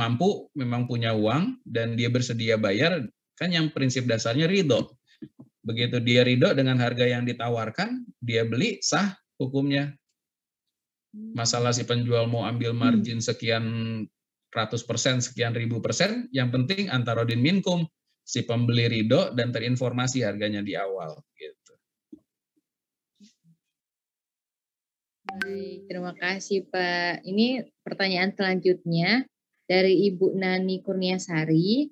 mampu, memang punya uang, dan dia bersedia bayar, kan yang prinsip dasarnya ridho. Begitu dia ridho dengan harga yang ditawarkan, dia beli, sah hukumnya. Masalah si penjual mau ambil margin sekian ratus persen, sekian ribu persen, yang penting antara din minkum, si pembeli ridho dan terinformasi harganya di awal. Gitu. Baik, terima kasih Pak. Ini pertanyaan selanjutnya dari Ibu Nani Kurniasari.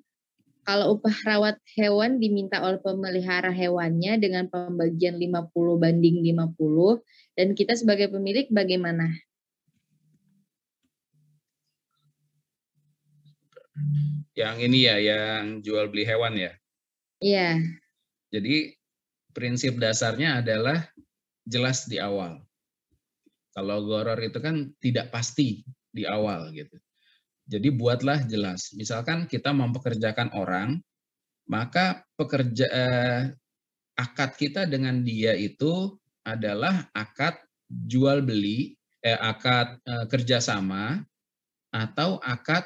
Kalau upah rawat hewan diminta oleh pemelihara hewannya dengan pembagian 50/50 dan kita sebagai pemilik bagaimana? Yang ini ya, yang jual beli hewan ya. Iya. Jadi prinsip dasarnya adalah jelas di awal. Kalau gharar itu kan tidak pasti di awal gitu. Jadi buatlah jelas. Misalkan kita mempekerjakan orang, maka akad kita dengan dia itu adalah akad jual beli, akad kerjasama atau akad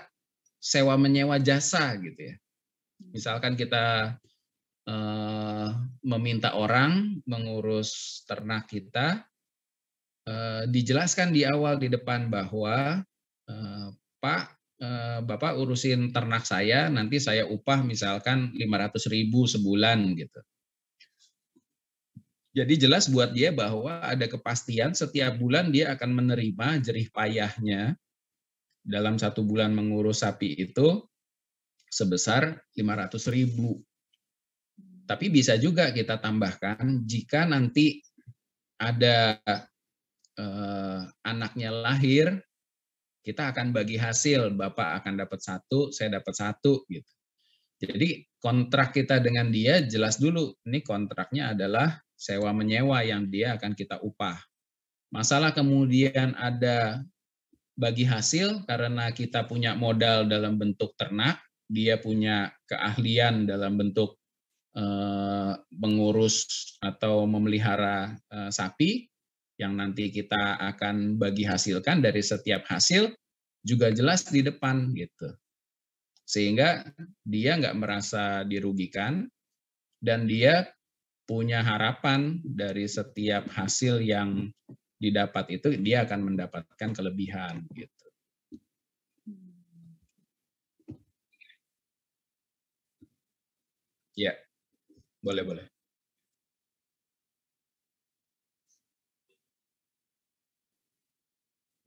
sewa menyewa jasa gitu ya. Misalkan kita meminta orang mengurus ternak kita, dijelaskan di awal di depan bahwa Pak, Bapak urusin ternak saya, nanti saya upah misalkan 500.000 sebulan gitu. Jadi jelas buat dia bahwa ada kepastian setiap bulan dia akan menerima jerih payahnya dalam 1 bulan mengurus sapi itu sebesar 500.000. Tapi bisa juga kita tambahkan jika nanti ada anaknya lahir, kita akan bagi hasil, Bapak akan dapat 1, saya dapat 1 gitu. Jadi kontrak kita dengan dia jelas dulu, ini kontraknya adalah sewa menyewa yang dia akan kita upah. Masalah kemudian ada bagi hasil karena kita punya modal dalam bentuk ternak, dia punya keahlian dalam bentuk mengurus atau memelihara sapi, yang nanti kita akan bagi hasilkan dari setiap hasil juga jelas di depan gitu. Sehingga dia nggak merasa dirugikan dan dia punya harapan dari setiap hasil yang didapat itu dia akan mendapatkan kelebihan gitu. Ya, boleh.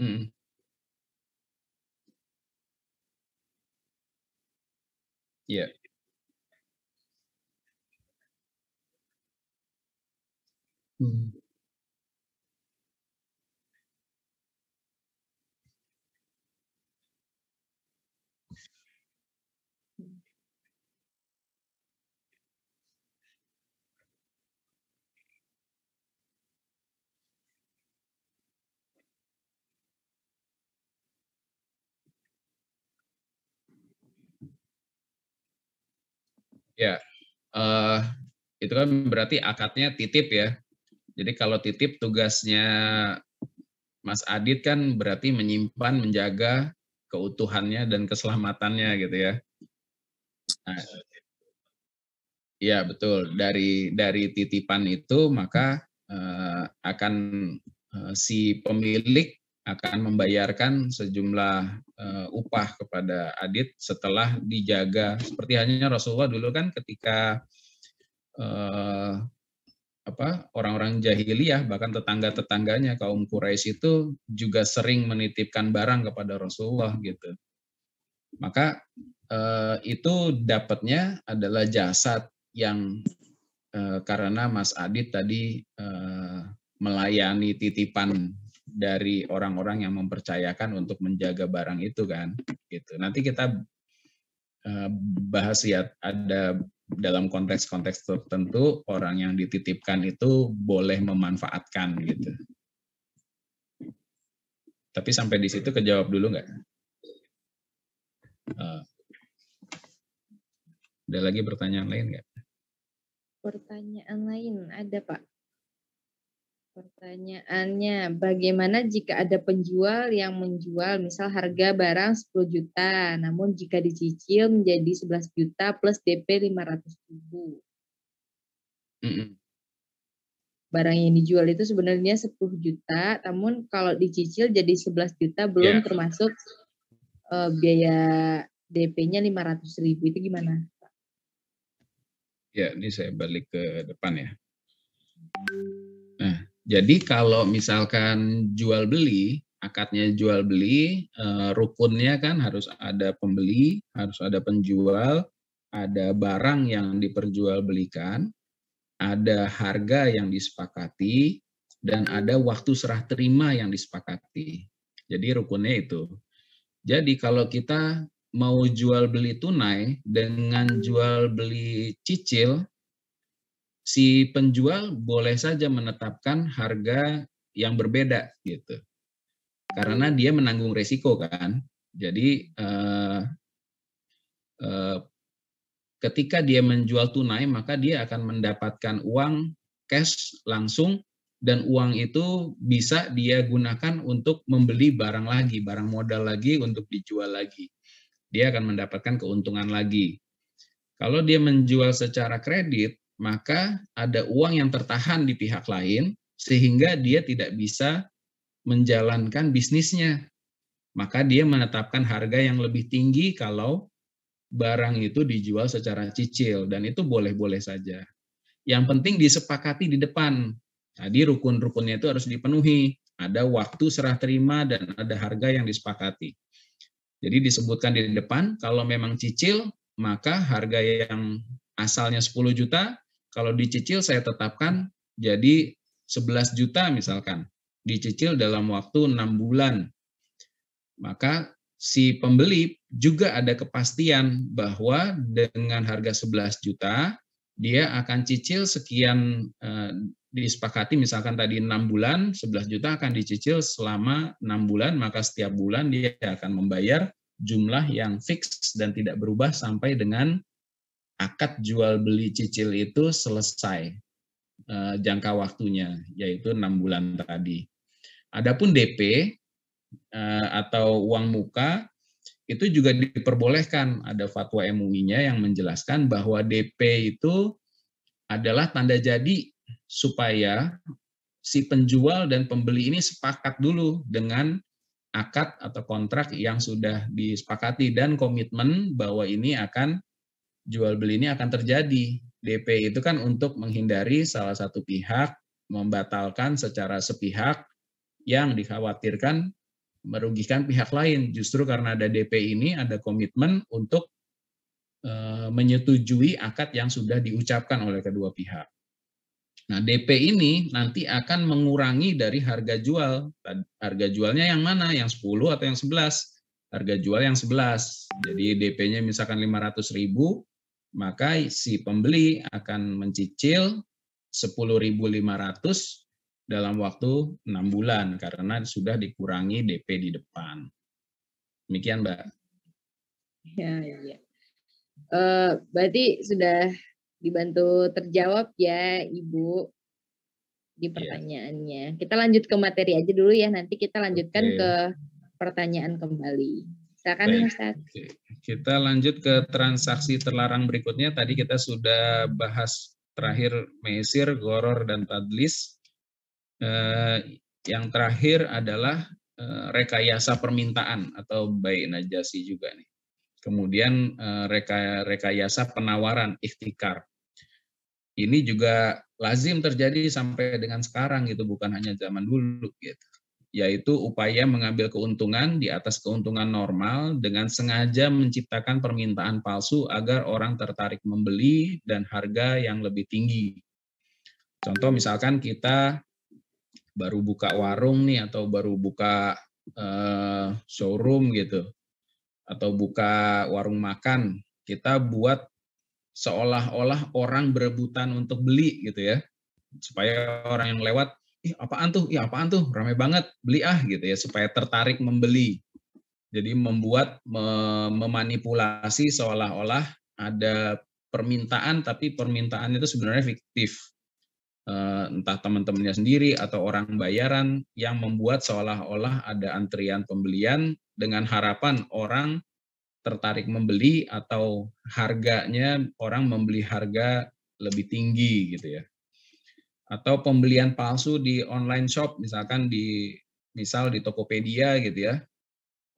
Hmm. Ya. Hmm. Ya, itu kan berarti akadnya titip ya. Jadi kalau titip tugasnya Mas Adit kan berarti menyimpan, menjaga keutuhannya dan keselamatannya gitu ya. Nah, ya betul. Dari titipan itu maka akan si pemilik akan membayarkan sejumlah upah kepada Adit setelah dijaga. Seperti halnya Rasulullah dulu kan ketika orang-orang jahiliyah, bahkan tetangga-tetangganya kaum Quraisy itu juga sering menitipkan barang kepada Rasulullah gitu. Maka itu dapatnya adalah jasad yang karena Mas Adit tadi melayani titipan dari orang-orang yang mempercayakan untuk menjaga barang itu kan gitu. Nanti kita bahas ya, ada dalam konteks-konteks tertentu orang yang dititipkan itu boleh memanfaatkan gitu. Tapi sampai di situ kejawab dulu nggak? Ada lagi pertanyaan lain nggak? Pertanyaan lain ada Pak. Pertanyaannya, bagaimana jika ada penjual yang menjual misal harga barang 10 juta, namun jika dicicil menjadi 11 juta plus DP 500.000. Mm-mm. Barang yang dijual itu sebenarnya 10 juta, namun kalau dicicil jadi 11 juta belum Ya, termasuk biaya DP-nya 500.000. Itu gimana? ya, ini saya balik ke depan ya. Nah, jadi kalau misalkan jual beli, akadnya jual beli, rukunnya kan harus ada pembeli, harus ada penjual, ada barang yang diperjualbelikan, ada harga yang disepakati, dan ada waktu serah terima yang disepakati. Jadi rukunnya itu. Jadi kalau kita mau jual beli tunai dengan jual beli cicil, si penjual boleh saja menetapkan harga yang berbeda gitu. Karena dia menanggung resiko kan. Jadi ketika dia menjual tunai maka dia akan mendapatkan uang cash langsung dan uang itu bisa dia gunakan untuk membeli barang lagi, barang modal lagi untuk dijual lagi. Dia akan mendapatkan keuntungan lagi. Kalau dia menjual secara kredit, maka ada uang yang tertahan di pihak lain sehingga dia tidak bisa menjalankan bisnisnya. Maka dia menetapkan harga yang lebih tinggi kalau barang itu dijual secara cicil dan itu boleh-boleh saja. Yang penting disepakati di depan. Tadi rukun-rukunnya itu harus dipenuhi. Ada waktu serah terima dan ada harga yang disepakati. Jadi disebutkan di depan, kalau memang cicil, maka harga yang asalnya 10 juta, kalau dicicil saya tetapkan jadi 11 juta misalkan. Dicicil dalam waktu 6 bulan. Maka si pembeli juga ada kepastian bahwa dengan harga 11 juta, dia akan cicil sekian disepakati misalkan tadi 6 bulan, 11 juta akan dicicil selama 6 bulan, maka setiap bulan dia akan membayar jumlah yang fix dan tidak berubah sampai dengan akad jual beli cicil itu selesai jangka waktunya, yaitu 6 bulan tadi. Adapun DP atau uang muka itu juga diperbolehkan. Ada fatwa MUI-nya yang menjelaskan bahwa DP itu adalah tanda jadi supaya si penjual dan pembeli ini sepakat dulu dengan akad atau kontrak yang sudah disepakati dan komitmen bahwa ini akan jual beli ini akan terjadi. DP itu kan untuk menghindari salah satu pihak membatalkan secara sepihak yang dikhawatirkan merugikan pihak lain. Justru karena ada DP ini ada komitmen untuk menyetujui akad yang sudah diucapkan oleh kedua pihak. Nah, DP ini nanti akan mengurangi dari harga jual. Harga jualnya yang mana? Yang 10 atau yang 11? Harga jual yang 11. Jadi DP-nya misalkan 500.000, maka si pembeli akan mencicil 10.500 dalam waktu 6 bulan karena sudah dikurangi DP di depan. Demikian, Mbak. Ya, ya. Berarti sudah dibantu terjawab ya, Ibu, di pertanyaannya. Kita lanjut ke materi aja dulu ya, nanti kita lanjutkan ke pertanyaan kembali. Silakan, Ustaz. Kita lanjut ke transaksi terlarang berikutnya. Tadi kita sudah bahas terakhir Mesir, Goror, dan Tadlis. Yang terakhir adalah rekayasa permintaan atau bai najasi juga nih. Kemudian rekayasa penawaran, ikhtikar. Ini juga lazim terjadi sampai dengan sekarang gitu, bukan hanya zaman dulu gitu. Yaitu upaya mengambil keuntungan di atas keuntungan normal dengan sengaja menciptakan permintaan palsu agar orang tertarik membeli dan harga yang lebih tinggi. Contoh misalkan kita baru buka warung nih atau baru buka showroom gitu, atau buka warung makan, kita buat seolah-olah orang berebutan untuk beli gitu ya, supaya orang yang lewat, ih apaan tuh, ih apaan tuh, ramai banget, beli ah gitu ya, supaya tertarik membeli. Jadi membuat memanipulasi seolah-olah ada permintaan, tapi permintaan itu sebenarnya fiktif. entah teman-temannya sendiri atau orang bayaran yang membuat seolah-olah ada antrian pembelian dengan harapan orang tertarik membeli atau harganya orang membeli harga lebih tinggi gitu ya. Atau pembelian palsu di online shop, misalkan misal di Tokopedia gitu ya.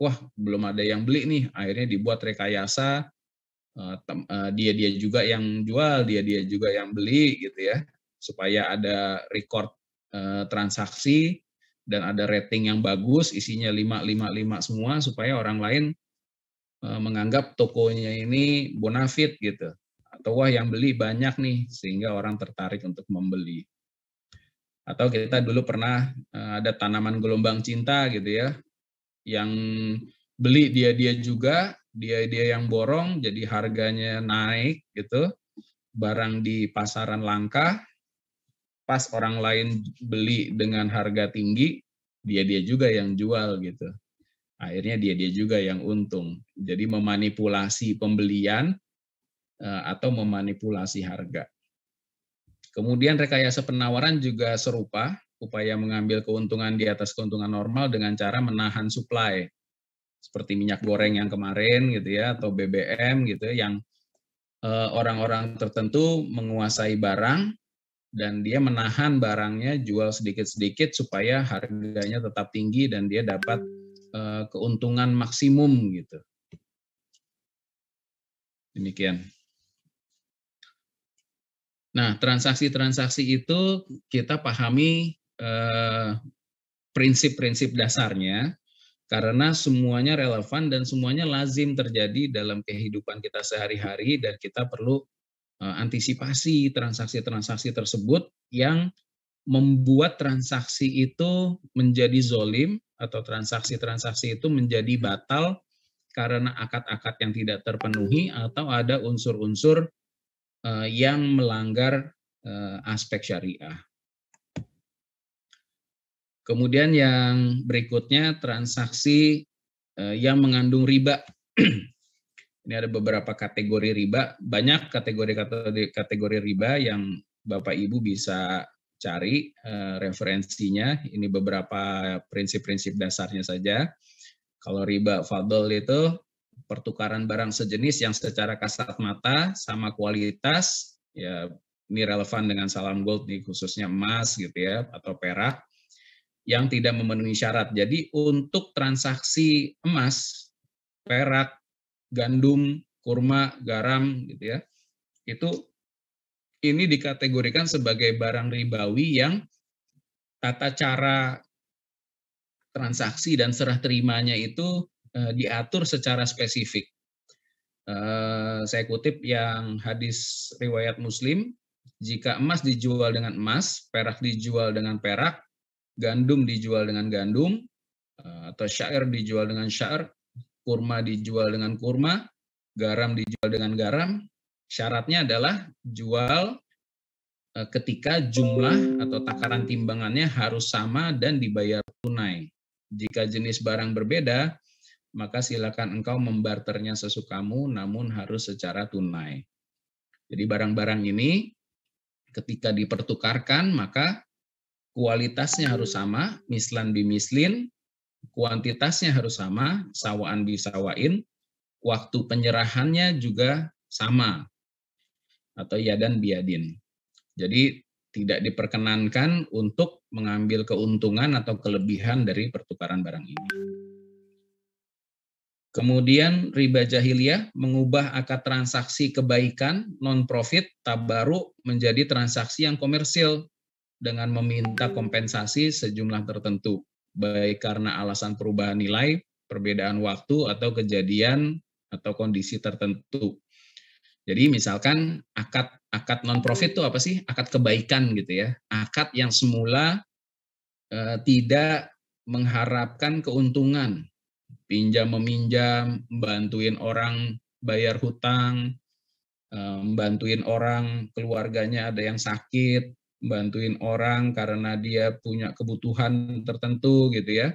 Wah, belum ada yang beli nih, akhirnya dibuat rekayasa, dia juga yang jual, dia juga yang beli gitu ya, supaya ada record transaksi dan ada rating yang bagus, isinya 5, 5, 5 semua, supaya orang lain menganggap tokonya ini bonafit gitu. Atau wah yang beli banyak nih, sehingga orang tertarik untuk membeli. Atau kita dulu pernah ada tanaman gelombang cinta gitu ya, yang beli dia juga, dia yang borong, jadi harganya naik gitu, barang di pasaran langka, pas orang lain beli dengan harga tinggi, dia juga yang jual gitu. Akhirnya dia juga yang untung. Jadi memanipulasi pembelian atau memanipulasi harga. Kemudian rekayasa penawaran juga serupa, upaya mengambil keuntungan di atas keuntungan normal dengan cara menahan supply. Seperti minyak goreng yang kemarin gitu ya, atau BBM gitu ya, yang orang-orang tertentu menguasai barang dan dia menahan barangnya jual sedikit-sedikit supaya harganya tetap tinggi dan dia dapat keuntungan maksimum gitu. Demikian. Nah, transaksi-transaksi itu kita pahami prinsip-prinsip dasarnya karena semuanya relevan dan semuanya lazim terjadi dalam kehidupan kita sehari-hari dan kita perlu antisipasi transaksi-transaksi tersebut yang membuat transaksi itu menjadi zolim atau transaksi-transaksi itu menjadi batal karena akad-akad yang tidak terpenuhi atau ada unsur-unsur yang melanggar aspek syariah. Kemudian yang berikutnya transaksi yang mengandung riba. Ini ada beberapa kategori riba, banyak kategori riba yang Bapak Ibu bisa cari referensinya. Ini beberapa prinsip-prinsip dasarnya saja. Kalau riba fadl itu pertukaran barang sejenis yang secara kasat mata sama kualitas, ya ini relevan dengan salam gold nih, khususnya emas gitu ya atau perak yang tidak memenuhi syarat. Jadi untuk transaksi emas, perak, gandum, kurma, garam gitu ya, itu ini dikategorikan sebagai barang ribawi yang tata cara transaksi dan serah terimanya itu diatur secara spesifik. Saya kutip yang hadis riwayat Muslim, jika emas dijual dengan emas, perak dijual dengan perak, gandum dijual dengan gandum, atau syair dijual dengan syair, kurma dijual dengan kurma, garam dijual dengan garam, syaratnya adalah jual ketika jumlah atau takaran timbangannya harus sama dan dibayar tunai. Jika jenis barang berbeda, maka silakan engkau membarternya sesukamu, namun harus secara tunai. Jadi barang-barang ini ketika dipertukarkan, maka kualitasnya harus sama, mislan bimislin, kuantitasnya harus sama, sawaan bisawain, waktu penyerahannya juga sama, atau yadan biadin. Jadi tidak diperkenankan untuk mengambil keuntungan atau kelebihan dari pertukaran barang ini. Kemudian riba jahiliyah mengubah akad transaksi kebaikan non-profit tabaruk menjadi transaksi yang komersil dengan meminta kompensasi sejumlah tertentu, baik karena alasan perubahan nilai, perbedaan waktu, atau kejadian atau kondisi tertentu. Jadi misalkan akad non-profit itu apa sih? Akad kebaikan gitu ya. Akad yang semula tidak mengharapkan keuntungan, pinjam meminjam, bantuin orang bayar hutang, bantuin orang keluarganya ada yang sakit, bantuin orang karena dia punya kebutuhan tertentu gitu ya.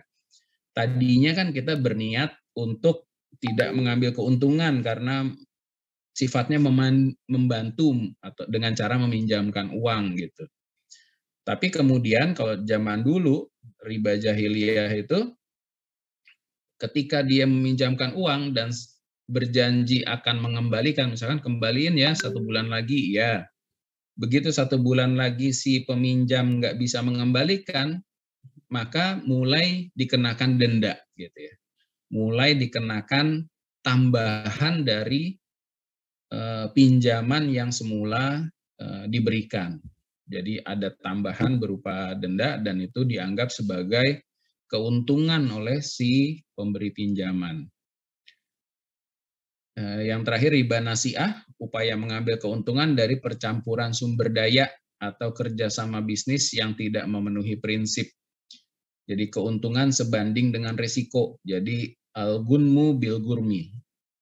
Tadinya kan kita berniat untuk tidak mengambil keuntungan karena sifatnya membantu atau dengan cara meminjamkan uang gitu. Tapi kemudian kalau zaman dulu, riba jahiliyah itu ketika dia meminjamkan uang dan berjanji akan mengembalikan, misalkan kembaliin ya 1 bulan lagi, ya. Begitu 1 bulan lagi si peminjam nggak bisa mengembalikan, maka mulai dikenakan denda, gitu ya. Mulai dikenakan tambahan dari pinjaman yang semula diberikan. Jadi ada tambahan berupa denda dan itu dianggap sebagai keuntungan oleh si pemberi pinjaman. Yang terakhir riba nasiah, upaya mengambil keuntungan dari percampuran sumber daya atau kerjasama bisnis yang tidak memenuhi prinsip. Jadi keuntungan sebanding dengan risiko. Jadi al-gunmu bil gurmi.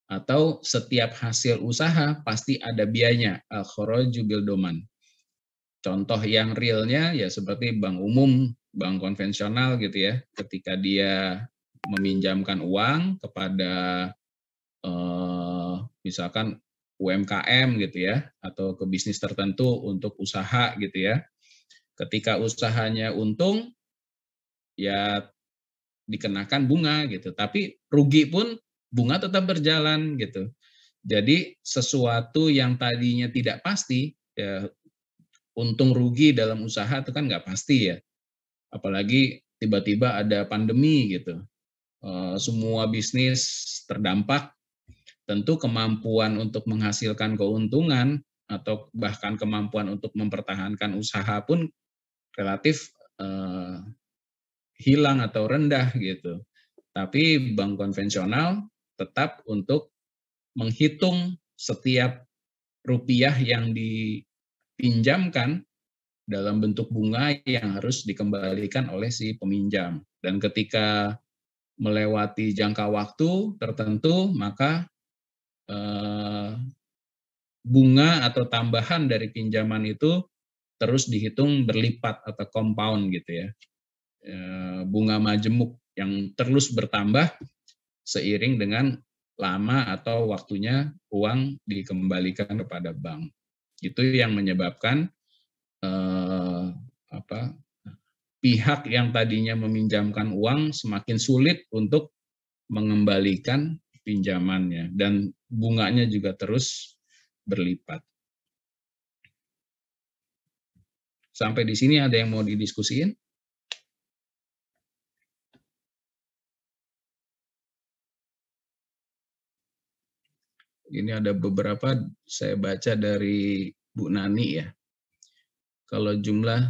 Atau setiap hasil usaha pasti ada biayanya, al-kharaju bil doman. Contoh yang realnya ya seperti bank umum, bank konvensional gitu ya, ketika dia meminjamkan uang kepada misalkan UMKM gitu ya, atau ke bisnis tertentu untuk usaha gitu ya. Ketika usahanya untung, ya dikenakan bunga gitu, tapi rugi pun bunga tetap berjalan gitu. Jadi sesuatu yang tadinya tidak pasti, ya untung rugi dalam usaha itu kan nggak pasti ya. Apalagi tiba-tiba ada pandemi gitu. Semua bisnis terdampak, tentu kemampuan untuk menghasilkan keuntungan atau bahkan kemampuan untuk mempertahankan usaha pun relatif hilang atau rendah gitu. Tapi bank konvensional tetap untuk menghitung setiap rupiah yang dipinjamkan dalam bentuk bunga yang harus dikembalikan oleh si peminjam. Dan ketika melewati jangka waktu tertentu, maka bunga atau tambahan dari pinjaman itu terus dihitung berlipat atau compound gitu ya. Bunga majemuk yang terus bertambah seiring dengan lama atau waktunya uang dikembalikan kepada bank. Itu yang menyebabkan pihak yang tadinya meminjamkan uang semakin sulit untuk mengembalikan pinjamannya dan bunganya juga terus berlipat. Sampai di sini ada yang mau didiskusiin? Ini ada beberapa saya baca dari Bu Nani ya. Kalau jumlah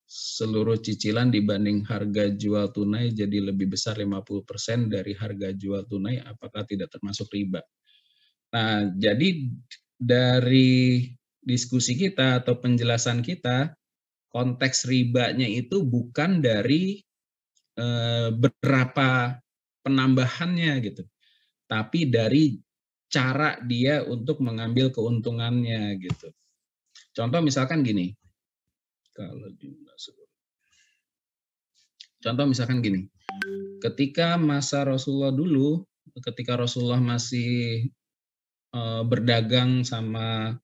seluruh cicilan dibanding harga jual tunai jadi lebih besar 50% dari harga jual tunai, apakah tidak termasuk riba? Nah, jadi dari diskusi kita atau penjelasan kita, konteks ribanya itu bukan dari berapa penambahannya gitu, tapi dari cara dia untuk mengambil keuntungannya gitu. Contoh misalkan gini, ketika masa Rasulullah dulu, ketika Rasulullah masih berdagang sama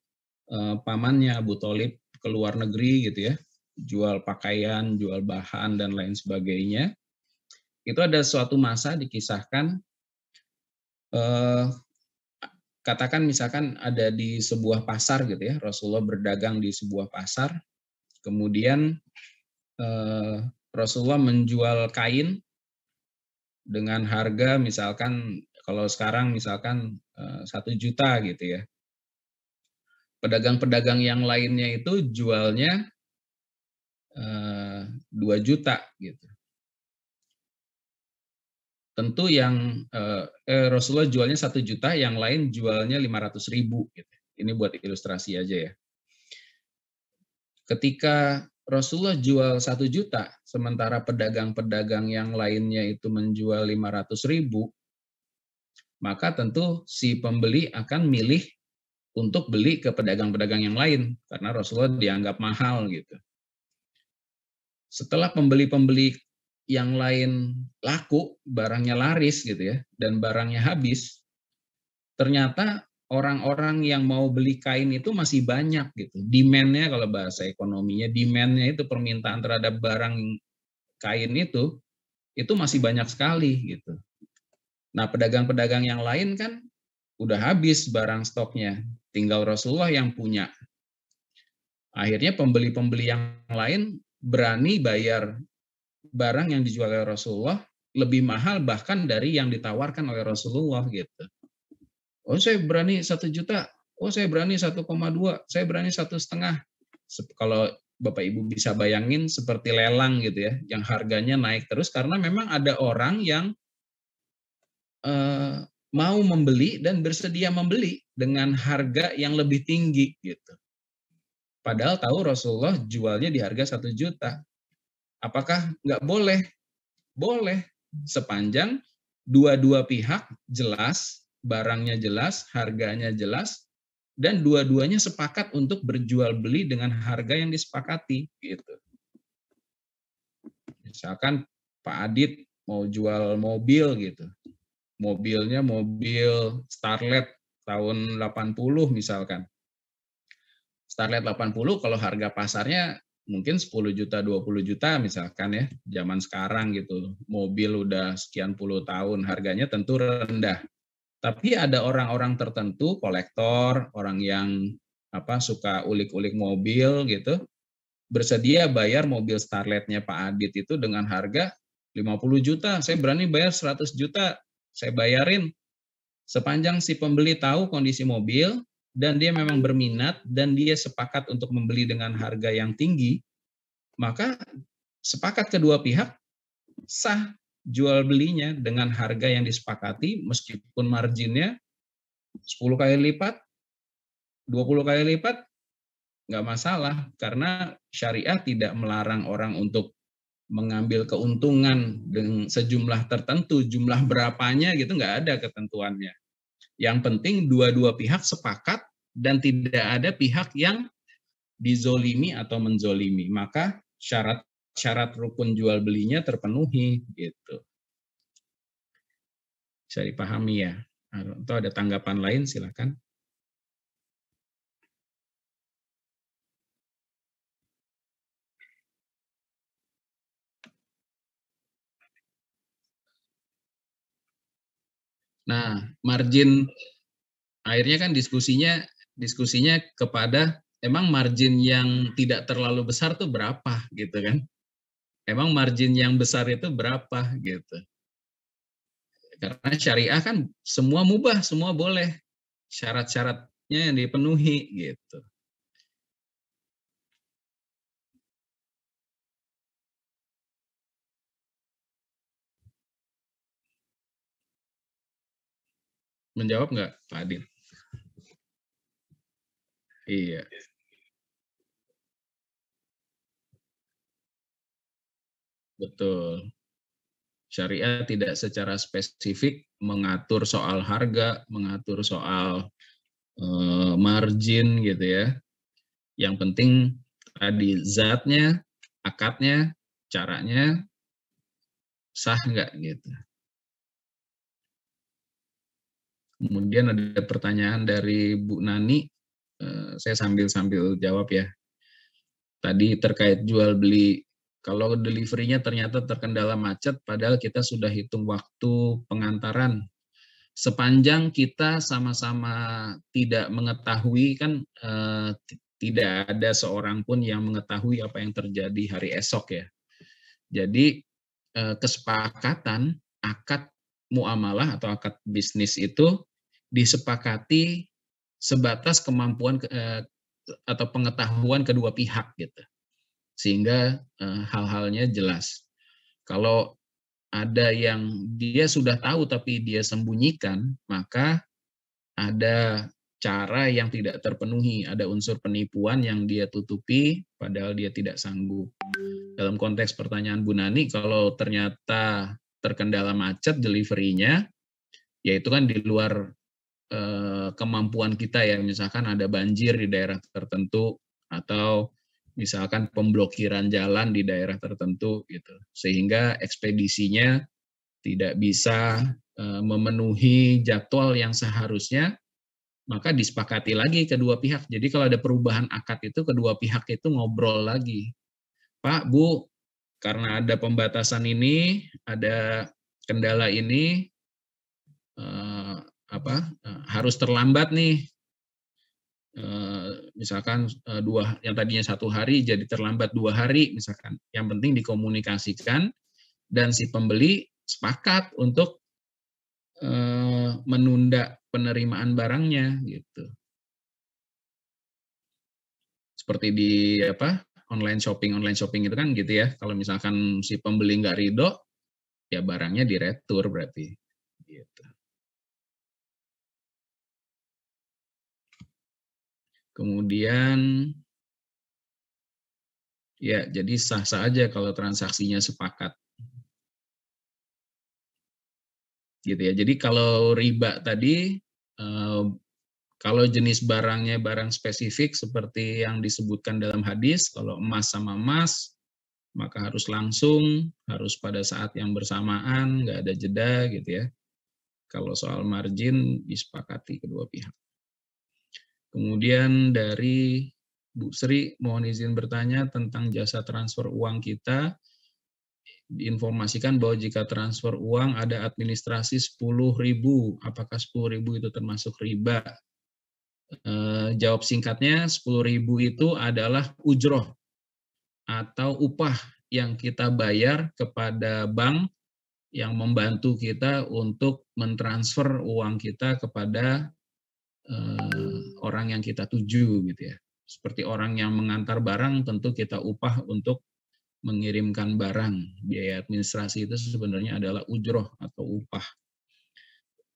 pamannya Abu Thalib ke luar negeri gitu ya, jual pakaian, jual bahan dan lain sebagainya, itu ada suatu masa dikisahkan, katakan misalkan ada di sebuah pasar gitu ya, Rasulullah berdagang di sebuah pasar, kemudian Rasulullah menjual kain dengan harga misalkan kalau sekarang misalkan 1 juta gitu ya. Pedagang-pedagang yang lainnya itu jualnya 2 juta gitu. Tentu yang Rasulullah jualnya 1 juta, yang lain jualnya 500.000 gitu. Ini buat ilustrasi aja ya. Ketika Rasulullah jual 1 juta, sementara pedagang-pedagang yang lainnya itu menjual 500.000, maka tentu si pembeli akan milih untuk beli ke pedagang-pedagang yang lain, karena Rasulullah dianggap mahal gitu. Setelah pembeli-pembeli yang lain laku, barangnya laris gitu ya, dan barangnya habis, ternyata orang-orang yang mau beli kain itu masih banyak gitu. Demand-nya, kalau bahasa ekonominya, demand-nya itu, permintaan terhadap barang kain itu masih banyak sekali gitu. Nah, pedagang-pedagang yang lain kan udah habis barang stoknya, tinggal Rasulullah yang punya. Akhirnya pembeli-pembeli yang lain berani bayar barang yang dijual oleh Rasulullah lebih mahal bahkan dari yang ditawarkan oleh Rasulullah gitu. Oh, saya berani 1 juta. Oh, saya berani 1,2. Saya berani 1,5. Kalau Bapak Ibu bisa bayangin seperti lelang gitu ya, yang harganya naik terus karena memang ada orang yang mau membeli dan bersedia membeli dengan harga yang lebih tinggi gitu. Padahal tahu Rasulullah jualnya di harga 1 juta. Apakah nggak boleh? Boleh. Sepanjang dua-dua pihak jelas, barangnya jelas, harganya jelas, dan dua-duanya sepakat untuk berjual beli dengan harga yang disepakati gitu. Misalkan Pak Adit mau jual mobil gitu. Mobilnya mobil Starlet tahun 80 misalkan. Starlet 80 kalau harga pasarnya mungkin 10 juta, 20 juta misalkan ya. Zaman sekarang gitu. Mobil udah sekian puluh tahun, harganya tentu rendah. Tapi ada orang-orang tertentu, kolektor, orang yang suka ulik-ulik mobil gitu, bersedia bayar mobil Starlet-nya Pak Adit itu dengan harga 50 juta. Saya berani bayar 100 juta. Saya bayarin sepanjang si pembeli tahu kondisi mobil dan dia memang berminat dan dia sepakat untuk membeli dengan harga yang tinggi, maka sepakat kedua pihak sah jual belinya dengan harga yang disepakati meskipun marginnya 10 kali lipat, 20 kali lipat, nggak masalah karena syariah tidak melarang orang untuk mengambil keuntungan dengan sejumlah tertentu, jumlah berapanya gitu nggak ada ketentuannya. Yang penting dua-dua pihak sepakat dan tidak ada pihak yang dizolimi atau menzolimi. Maka syarat rukun jual belinya terpenuhi gitu. Bisa dipahami ya. Atau ada tanggapan lain silakan. Nah, margin akhirnya kan diskusinya kepada emang margin yang tidak terlalu besar tuh berapa gitu kan? Emang margin yang besar itu berapa gitu? Karena syariah kan semua mubah, semua boleh. Syarat-syaratnya yang dipenuhi gitu. Menjawab nggak Pak Adit? Iya. Betul. Syariah tidak secara spesifik mengatur soal harga, mengatur soal margin gitu ya. Yang penting tadi zatnya, akadnya, caranya sah nggak gitu. Kemudian ada pertanyaan dari Bu Nani, saya sambil jawab ya. Tadi terkait jual beli, kalau delivery-nya ternyata terkendala macet, padahal kita sudah hitung waktu pengantaran. Sepanjang kita sama-sama tidak mengetahui kan, tidak ada seorang pun yang mengetahui apa yang terjadi hari esok ya. Jadi kesepakatan akad muamalah atau akad bisnis itu disepakati sebatas kemampuan atau pengetahuan kedua pihak gitu, sehingga hal-halnya jelas. Kalau ada yang dia sudah tahu tapi dia sembunyikan, maka ada cara yang tidak terpenuhi, ada unsur penipuan yang dia tutupi padahal dia tidak sanggup. Dalam konteks pertanyaan Bu Nani, kalau ternyata terkendala macet delivery-nya, ya itu kan di luar kemampuan kita ya, misalkan ada banjir di daerah tertentu atau misalkan pemblokiran jalan di daerah tertentu gitu, sehingga ekspedisinya tidak bisa memenuhi jadwal yang seharusnya, maka disepakati lagi kedua pihak. Jadi kalau ada perubahan akad itu kedua pihak itu ngobrol lagi. Pak, Bu, karena ada pembatasan ini, ada kendala ini, harus terlambat nih. Misalkan yang tadinya 1 hari jadi terlambat 2 hari misalkan. Yang penting dikomunikasikan dan si pembeli sepakat untuk menunda penerimaan barangnya gitu. Seperti di online shopping itu kan gitu ya. Kalau misalkan si pembeli nggak ridho, ya barangnya diretur berarti. Gitu. Kemudian ya jadi sah-sah aja kalau transaksinya sepakat. Gitu ya. Jadi kalau riba tadi kalau jenis barangnya barang spesifik seperti yang disebutkan dalam hadis, kalau emas sama emas maka harus langsung, harus pada saat yang bersamaan, nggak ada jeda gitu ya. Kalau soal margin disepakati kedua pihak. Kemudian dari Bu Sri, mohon izin bertanya tentang jasa transfer uang kita. Diinformasikan bahwa jika transfer uang ada administrasi 10.000, apakah 10.000 itu termasuk riba? Jawab singkatnya, 10.000 itu adalah ujroh atau upah yang kita bayar kepada bank yang membantu kita untuk mentransfer uang kita kepada orang yang kita tuju gitu ya. Seperti orang yang mengantar barang tentu kita upah untuk mengirimkan barang. Biaya administrasi itu sebenarnya adalah ujroh atau upah.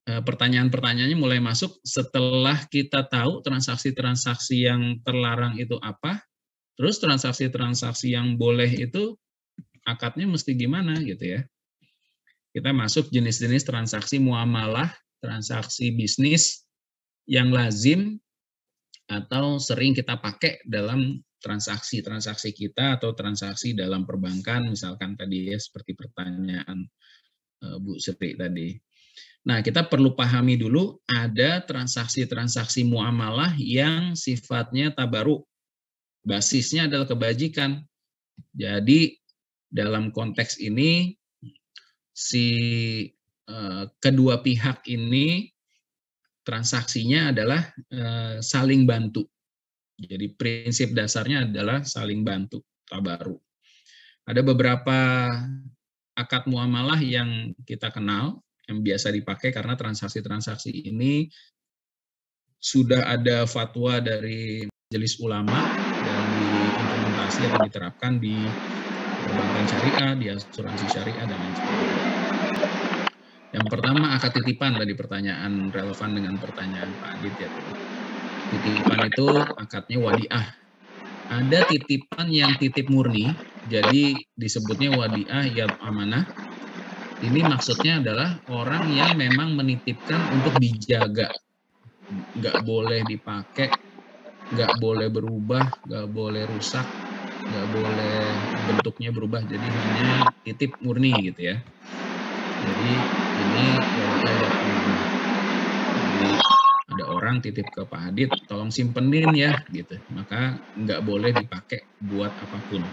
Pertanyaan-pertanyaannya mulai masuk setelah kita tahu transaksi-transaksi yang terlarang itu apa, terus transaksi-transaksi yang boleh itu akadnya mesti gimana gitu ya. Kita masuk jenis-jenis transaksi muamalah, transaksi bisnis yang lazim atau sering kita pakai dalam transaksi-transaksi kita atau transaksi dalam perbankan, misalkan tadi ya seperti pertanyaan Bu Sri tadi. Nah, kita perlu pahami dulu ada transaksi-transaksi muamalah yang sifatnya tabaruk. Basisnya adalah kebajikan. Jadi dalam konteks ini si kedua pihak ini transaksinya adalah saling bantu. Jadi prinsip dasarnya adalah saling bantu, tabaruk. Ada beberapa akad muamalah yang kita kenal, yang biasa dipakai karena transaksi-transaksi ini sudah ada fatwa dari Majelis Ulama dan diimplementasi atau diterapkan di perbankan syariah, di asuransi syariah, dan lain sebagainya. Yang pertama akad titipan, tadi pertanyaan relevan dengan pertanyaan Pak Adit ya. Titipan itu akadnya wadiah. Ada titipan yang titip murni, jadi disebutnya wadiah yad amanah. Ini maksudnya adalah orang yang memang menitipkan untuk dijaga. Nggak boleh dipakai, nggak boleh berubah, nggak boleh rusak, nggak boleh bentuknya berubah, jadi hanya titip murni gitu ya. Jadi ini wadiah yad amanah. Jadi ada orang titip ke Pak Adit, tolong simpenin ya gitu, maka nggak boleh dipakai buat apapun.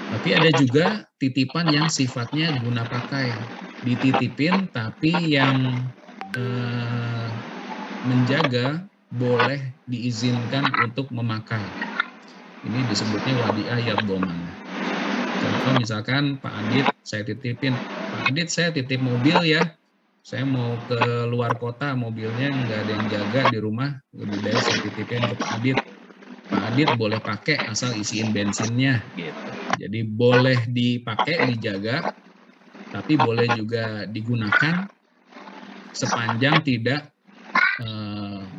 Tapi ada juga titipan yang sifatnya guna pakai, dititipin tapi yang menjaga boleh diizinkan untuk memakai. Ini disebutnya wadiah yad dhamanah. Contoh misalkan Pak Adit saya titipin, Pak Adit saya titip mobil ya, saya mau ke luar kota, mobilnya nggak ada yang jaga di rumah, lebih baik saya titipin ke Pak Adit. Pak Adit boleh pakai asal isiin bensinnya gitu. Jadi boleh dipakai, dijaga, tapi boleh juga digunakan sepanjang tidak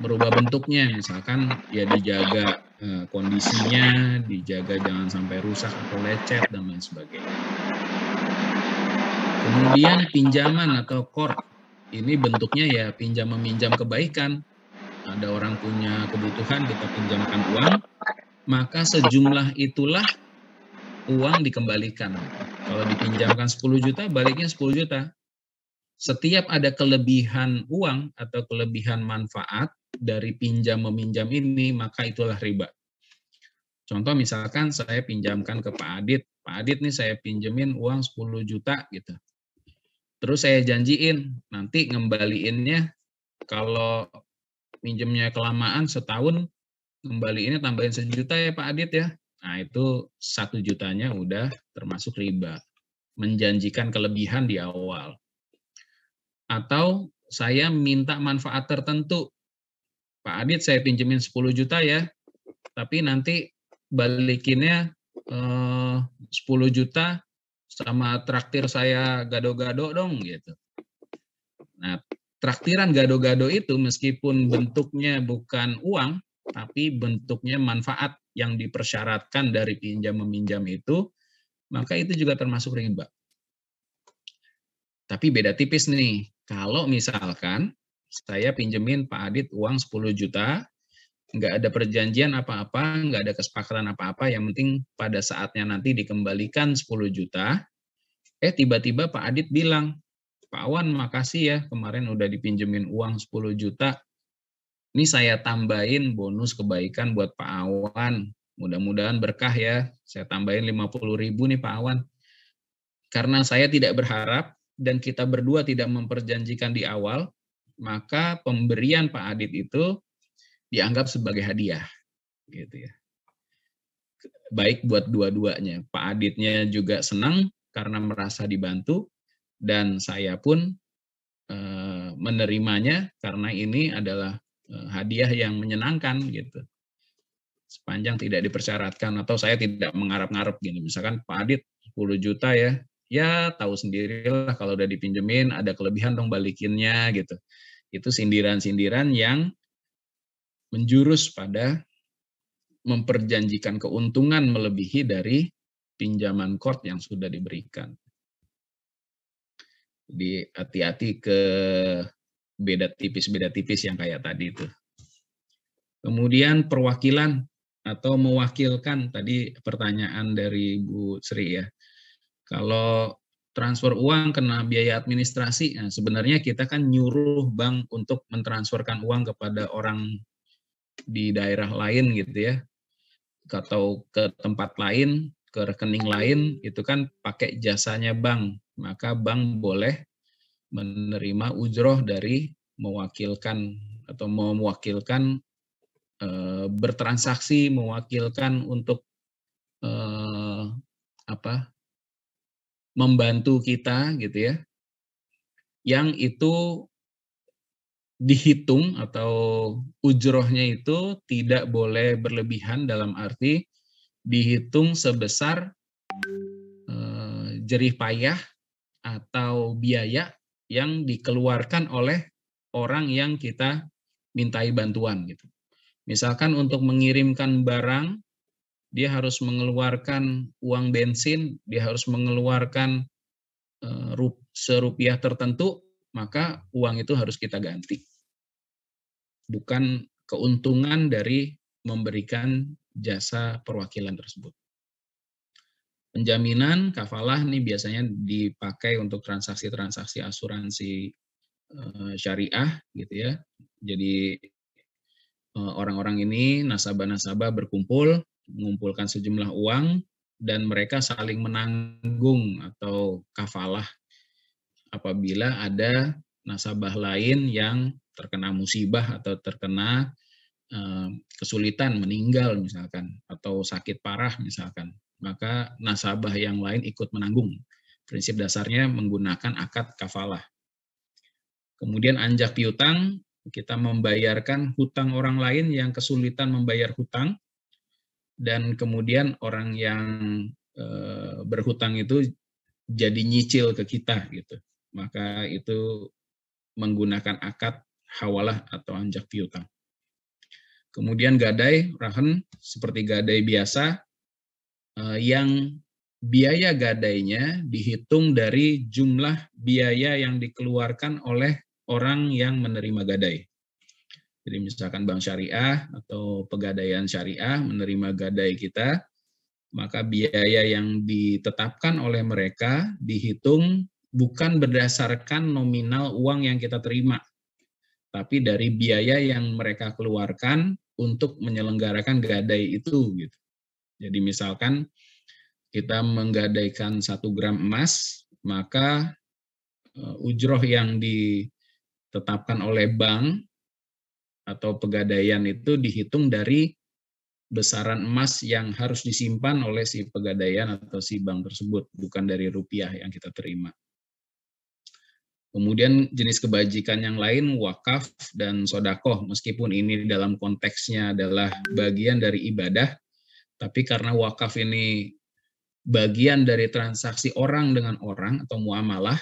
berubah bentuknya. Misalkan ya dijaga kondisinya, dijaga jangan sampai rusak atau lecet dan lain sebagainya. Kemudian pinjaman atau qard. Ini bentuknya ya pinjam meminjam kebaikan. Ada orang punya kebutuhan, kita pinjamkan uang, maka sejumlah itulah uang dikembalikan. Kalau dipinjamkan 10 juta, baliknya 10 juta. setiap ada kelebihan uang atau kelebihan manfaat dari pinjam meminjam ini, maka itulah riba. Contoh misalkan saya pinjamkan ke Pak Adit nih saya pinjemin uang 10 juta gitu. Terus saya janjiin nanti ngembaliinnya kalau pinjemnya kelamaan setahun, ngembaliinnya tambahin 1 juta ya Pak Adit ya. Nah itu 1 jutanya udah termasuk riba. Menjanjikan kelebihan di awal. Atau saya minta manfaat tertentu. Pak Adit saya pinjemin 10 juta ya, tapi nanti balikinnya 10 juta sama traktir saya gado-gado dong gitu. Nah, traktiran gado-gado itu meskipun bentuknya bukan uang, tapi bentuknya manfaat yang dipersyaratkan dari pinjam meminjam itu, maka itu juga termasuk riba. Tapi beda tipis nih, kalau misalkan saya pinjemin Pak Adit uang 10 juta, nggak ada perjanjian apa-apa, nggak ada kesepakatan apa-apa, yang penting pada saatnya nanti dikembalikan 10 juta, tiba-tiba Pak Adit bilang, Pak Awan makasih ya kemarin udah dipinjemin uang 10 juta, ini saya tambahin bonus kebaikan buat Pak Awan, mudah-mudahan berkah ya, saya tambahin 50.000 nih Pak Awan. Karena saya tidak berharap dan kita berdua tidak memperjanjikan di awal, maka pemberian Pak Adit itu dianggap sebagai hadiah, gitu ya. Baik buat dua-duanya. Pak Aditnya juga senang karena merasa dibantu, dan saya pun menerimanya karena ini adalah hadiah yang menyenangkan, gitu. Sepanjang tidak dipersyaratkan atau saya tidak mengharap-ngarep gini. Misalkan Pak Adit 10 juta ya tahu sendirilah kalau udah dipinjemin ada kelebihan dong balikinnya gitu. Itu sindiran-sindiran yang menjurus pada memperjanjikan keuntungan melebihi dari pinjaman kort yang sudah diberikan. Jadi hati-hati ke beda tipis yang kayak tadi itu. Kemudian perwakilan atau mewakilkan, tadi pertanyaan dari Bu Sri ya. Kalau transfer uang kena biaya administrasi, nah sebenarnya kita kan nyuruh bank untuk mentransferkan uang kepada orang di daerah lain gitu ya, atau ke tempat lain, ke rekening lain, itu kan pakai jasanya bank. Maka bank boleh menerima ujroh dari mewakilkan atau mewakilkan bertransaksi, mewakilkan untuk membantu kita gitu ya, yang itu dihitung atau ujrohnya itu tidak boleh berlebihan, dalam arti dihitung sebesar jerih payah atau biaya yang dikeluarkan oleh orang yang kita mintai bantuan gitu. Misalkan untuk mengirimkan barang, dia harus mengeluarkan uang bensin, dia harus mengeluarkan serupiah tertentu, maka uang itu harus kita ganti. Bukan keuntungan dari memberikan jasa perwakilan tersebut. Penjaminan, kafalah nih biasanya dipakai untuk transaksi-transaksi asuransi syariah gitu ya. Jadi orang-orang ini, nasabah-nasabah berkumpul, mengumpulkan sejumlah uang, dan mereka saling menanggung atau kafalah apabila ada nasabah lain yang terkena musibah atau terkena kesulitan, meninggal misalkan, atau sakit parah misalkan, maka nasabah yang lain ikut menanggung. Prinsip dasarnya menggunakan akad kafalah. Kemudian anjak piutang, kita membayarkan hutang orang lain yang kesulitan membayar hutang, dan kemudian orang yang berhutang itu jadi nyicil ke kita gitu. Maka itu menggunakan akad hawalah atau anjak piutang. Kemudian gadai, rahen, seperti gadai biasa, yang biaya gadainya dihitung dari jumlah biaya yang dikeluarkan oleh orang yang menerima gadai. Jadi misalkan bank syariah atau pegadaian syariah menerima gadai kita, maka biaya yang ditetapkan oleh mereka dihitung bukan berdasarkan nominal uang yang kita terima, tapi dari biaya yang mereka keluarkan untuk menyelenggarakan gadai itu gitu. Jadi misalkan kita menggadaikan 1 gram emas, maka ujroh yang ditetapkan oleh bank atau pegadaian itu dihitung dari besaran emas yang harus disimpan oleh si pegadaian atau si bank tersebut, bukan dari rupiah yang kita terima. Kemudian jenis kebajikan yang lain, wakaf dan sodakoh, meskipun ini dalam konteksnya adalah bagian dari ibadah, tapi karena wakaf ini bagian dari transaksi orang dengan orang atau muamalah,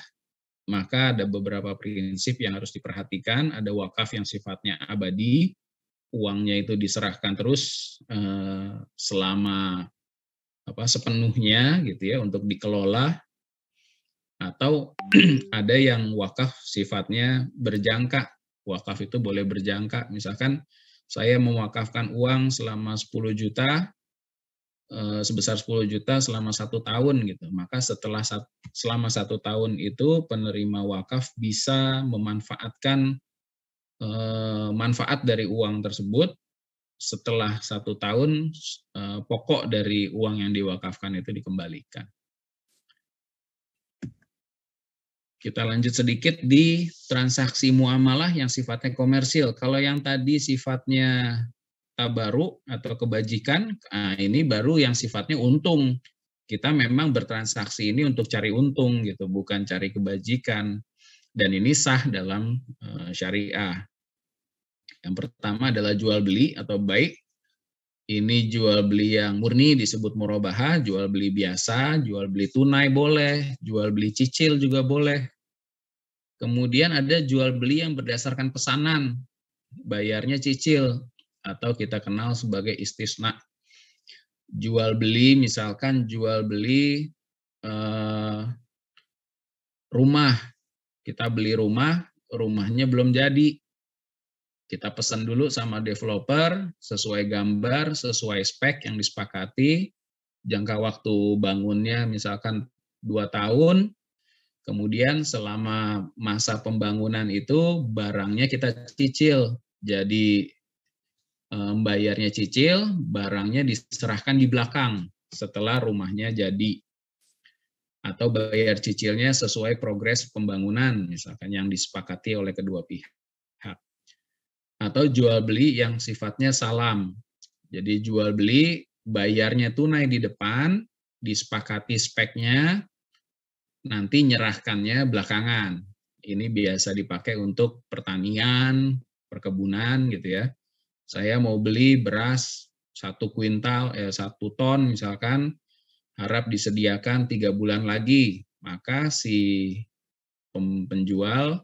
maka ada beberapa prinsip yang harus diperhatikan. Ada wakaf yang sifatnya abadi, uangnya itu diserahkan terus selama sepenuhnya gitu ya untuk dikelola, atau ada yang wakaf sifatnya berjangka. Wakaf itu boleh berjangka. Misalkan saya mewakafkan uang selama 10 juta, sebesar 10 juta selama 1 tahun gitu. Maka selama 1 tahun itu penerima wakaf bisa memanfaatkan manfaat dari uang tersebut. Setelah 1 tahun pokok dari uang yang diwakafkan itu dikembalikan. Kita lanjut sedikit di transaksi muamalah yang sifatnya komersil. Kalau yang tadi sifatnya tabaruk atau kebajikan, ini baru yang sifatnya untung. Kita memang bertransaksi ini untuk cari untung gitu, bukan cari kebajikan. Dan ini sah dalam syariah. Yang pertama adalah jual beli atau bai. Ini jual beli yang murni disebut murabahah, jual beli biasa, jual beli tunai boleh, jual beli cicil juga boleh. Kemudian ada jual beli yang berdasarkan pesanan, bayarnya cicil atau kita kenal sebagai istisna. Jual beli misalkan jual beli rumah, kita beli rumah, rumahnya belum jadi. Kita pesan dulu sama developer sesuai gambar, sesuai spek yang disepakati, jangka waktu bangunnya misalkan 2 tahun. Kemudian selama masa pembangunan itu barangnya kita cicil. Jadi bayarnya cicil, barangnya diserahkan di belakang setelah rumahnya jadi. Atau bayar cicilnya sesuai progres pembangunan, misalkan yang disepakati oleh kedua pihak. Atau jual beli yang sifatnya salam. Jadi jual beli bayarnya tunai di depan, disepakati speknya, nanti nyerahkannya belakangan. Ini biasa dipakai untuk pertanian, perkebunan gitu ya. Saya mau beli beras 1 kuintal, 1 ton misalkan, harap disediakan 3 bulan lagi. Maka si penjual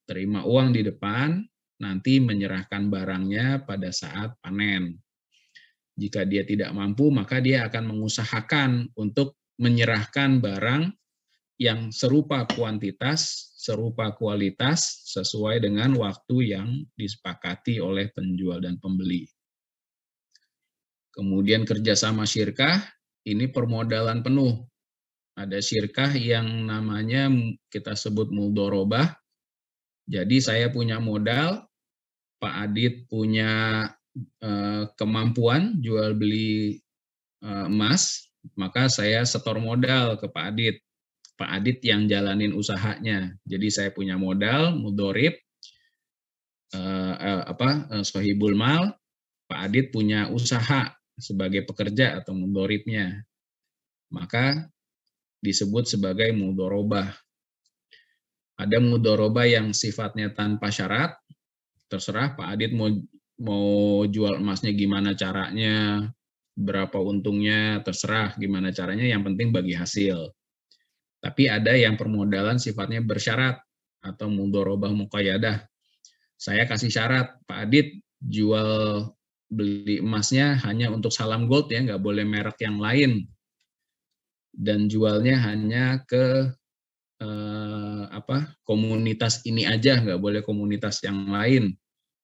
terima uang di depan, nanti menyerahkan barangnya pada saat panen. Jika dia tidak mampu, maka dia akan mengusahakan untuk menyerahkan barang yang serupa kuantitas, serupa kualitas, sesuai dengan waktu yang disepakati oleh penjual dan pembeli. Kemudian kerjasama syirkah, ini permodalan penuh. Ada syirkah yang namanya kita sebut mudharabah. Jadi saya punya modal, Pak Adit punya kemampuan jual beli emas, maka saya setor modal ke Pak Adit. Pak Adit yang jalanin usahanya. Jadi saya punya modal, mudhorib, sohibul mal, Pak Adit punya usaha sebagai pekerja atau mudhoribnya. Maka disebut sebagai mudharabah. Ada mudharabah yang sifatnya tanpa syarat, terserah Pak Adit mau jual emasnya gimana caranya, berapa untungnya, terserah gimana caranya, yang penting bagi hasil. Tapi ada yang permodalan sifatnya bersyarat atau mudharabah muqayyadah. Saya kasih syarat, Pak Adit jual beli emasnya hanya untuk Salam Gold ya, nggak boleh merek yang lain. Dan jualnya hanya ke komunitas ini aja, nggak boleh komunitas yang lain.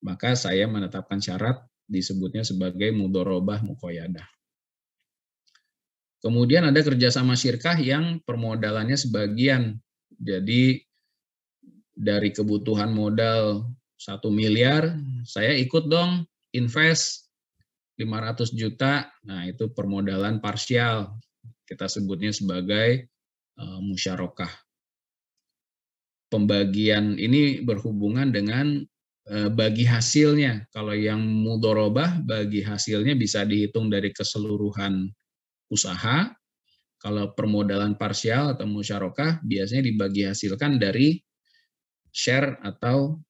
Maka saya menetapkan syarat disebutnya sebagai mudharabah muqayyadah. Kemudian ada kerjasama syirkah yang permodalannya sebagian Jadi dari kebutuhan modal 1 miliar, saya ikut dong invest 500 juta. Nah, itu permodalan parsial. Kita sebutnya sebagai musyarakah. Pembagian ini berhubungan dengan bagi hasilnya. Kalau yang mudorobah, bagi hasilnya bisa dihitung dari keseluruhan usaha. Kalau permodalan parsial atau musyarakah biasanya dibagi hasilkan dari share atau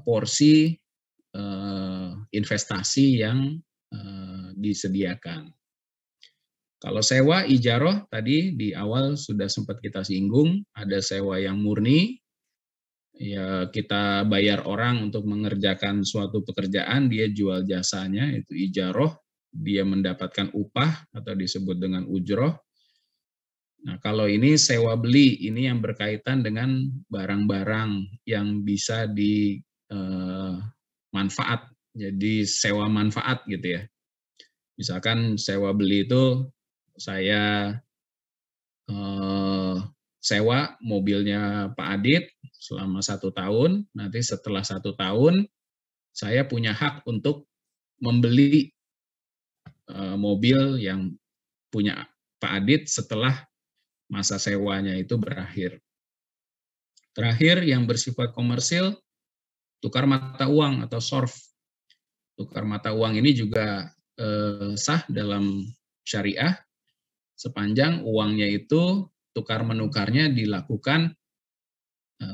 porsi investasi yang disediakan. Kalau sewa ijaroh tadi di awal sudah sempat kita singgung, ada sewa yang murni, ya kita bayar orang untuk mengerjakan suatu pekerjaan, dia jual jasanya, itu ijaroh, dia mendapatkan upah atau disebut dengan ujroh. Nah, kalau ini sewa beli, ini yang berkaitan dengan barang-barang yang bisa manfaat, jadi sewa manfaat gitu ya. Misalkan sewa beli itu saya sewa mobilnya Pak Adit selama 1 tahun, nanti setelah 1 tahun saya punya hak untuk membeli mobil yang punya Pak Adit setelah masa sewanya itu berakhir. Terakhir yang bersifat komersil, tukar mata uang atau SORF. Tukar mata uang ini juga sah dalam syariah sepanjang uangnya itu tukar menukarnya dilakukan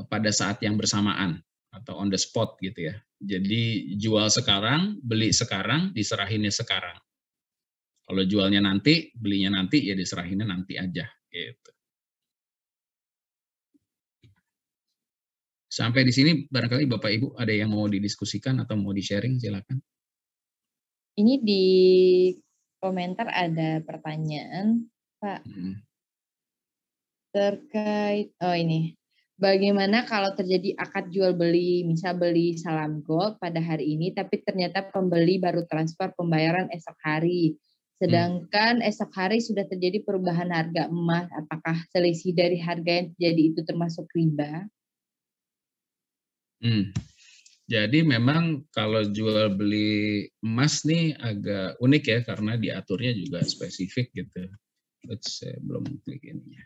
pada saat yang bersamaan atau on the spot gitu ya. Jadi jual sekarang, beli sekarang, diserahinnya sekarang. Kalau jualnya nanti, belinya nanti, ya diserahinnya nanti aja gitu. Sampai di sini barangkali Bapak Ibu ada yang mau didiskusikan atau mau di-sharing, silakan. Ini di komentar ada pertanyaan, Pak. Terkait, ini. Bagaimana kalau terjadi akad jual beli, misal beli salam gold pada hari ini, tapi ternyata pembeli baru transfer pembayaran esok hari. Sedangkan esok hari sudah terjadi perubahan harga emas, apakah selisih dari harga yang terjadi itu termasuk riba? Jadi memang kalau jual beli emas nih agak unik ya, karena diaturnya juga spesifik gitu. Saya belum klik ininya.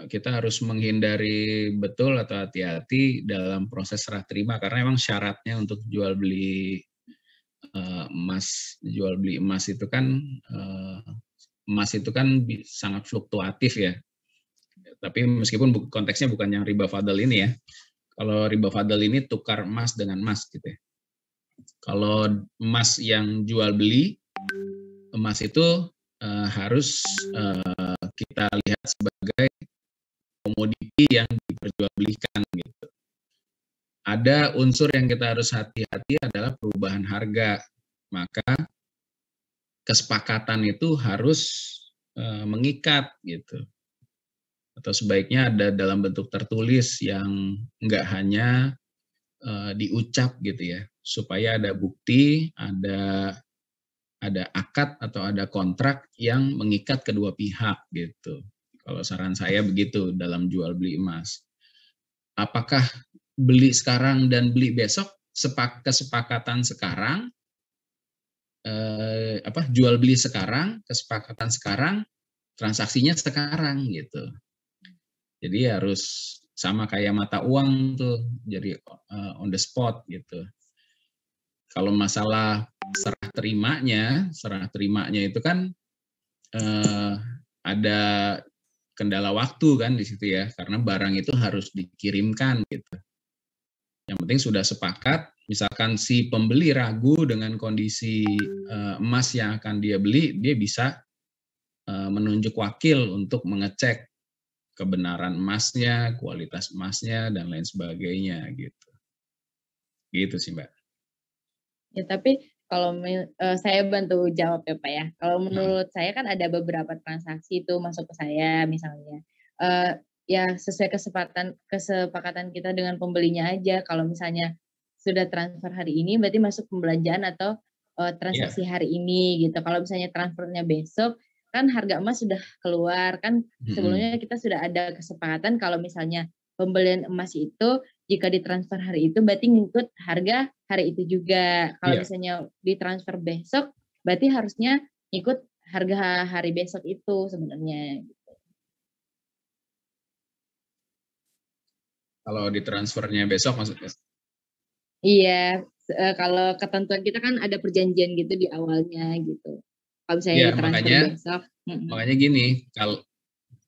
Kita harus menghindari betul atau hati-hati dalam proses serah terima, karena memang syaratnya untuk jual beli emas, itu kan sangat fluktuatif ya. Tapi meskipun konteksnya bukan yang riba fadl ini ya. Kalau riba fadl ini tukar emas dengan emas gitu ya. Kalau emas yang jual beli, emas itu harus kita lihat sebagai komoditi yang diperjualbelikan gitu. Ada unsur yang kita harus hati-hati adalah perubahan harga. Maka kesepakatan itu harus mengikat gitu. Atau sebaiknya ada dalam bentuk tertulis yang enggak hanya diucap gitu ya, supaya ada bukti, ada akad atau ada kontrak yang mengikat kedua pihak gitu. Kalau saran saya begitu dalam jual beli emas. Apakah beli sekarang dan beli besok kesepakatan sekarang, jual beli sekarang, kesepakatan sekarang, transaksinya sekarang gitu. Jadi harus sama kayak mata uang tuh, jadi on the spot gitu. Kalau masalah serah terimanya itu kan ada kendala waktu kan di situ ya, karena barang itu harus dikirimkan gitu. Yang penting sudah sepakat, misalkan si pembeli ragu dengan kondisi emas yang akan dia beli, dia bisa menunjuk wakil untuk mengecek kebenaran emasnya, kualitas emasnya, dan lain sebagainya gitu. Gitu sih Mbak. Ya tapi kalau saya bantu jawab ya Pak ya. Kalau menurut saya kan ada beberapa transaksi itu masuk ke saya misalnya. Ya sesuai kesepakatan kita dengan pembelinya aja. Kalau misalnya sudah transfer hari ini berarti masuk pembelanjaan atau transaksi hari ini gitu. Kalau misalnya transfernya besok kan harga emas sudah keluar, kan sebelumnya Mm-mm. kita sudah ada kesepakatan kalau misalnya pembelian emas itu jika ditransfer hari itu berarti ngikut harga hari itu juga. Kalau Iya, misalnya ditransfer besok, berarti harusnya ngikut harga hari besok itu sebenarnya. kalau ditransfernya besok maksudnya. Iya, kalau ketentuan kita kan ada perjanjian gitu di awalnya gitu. Kalau misalnya Iya, ditransfer makanya besok, makanya gini, kalau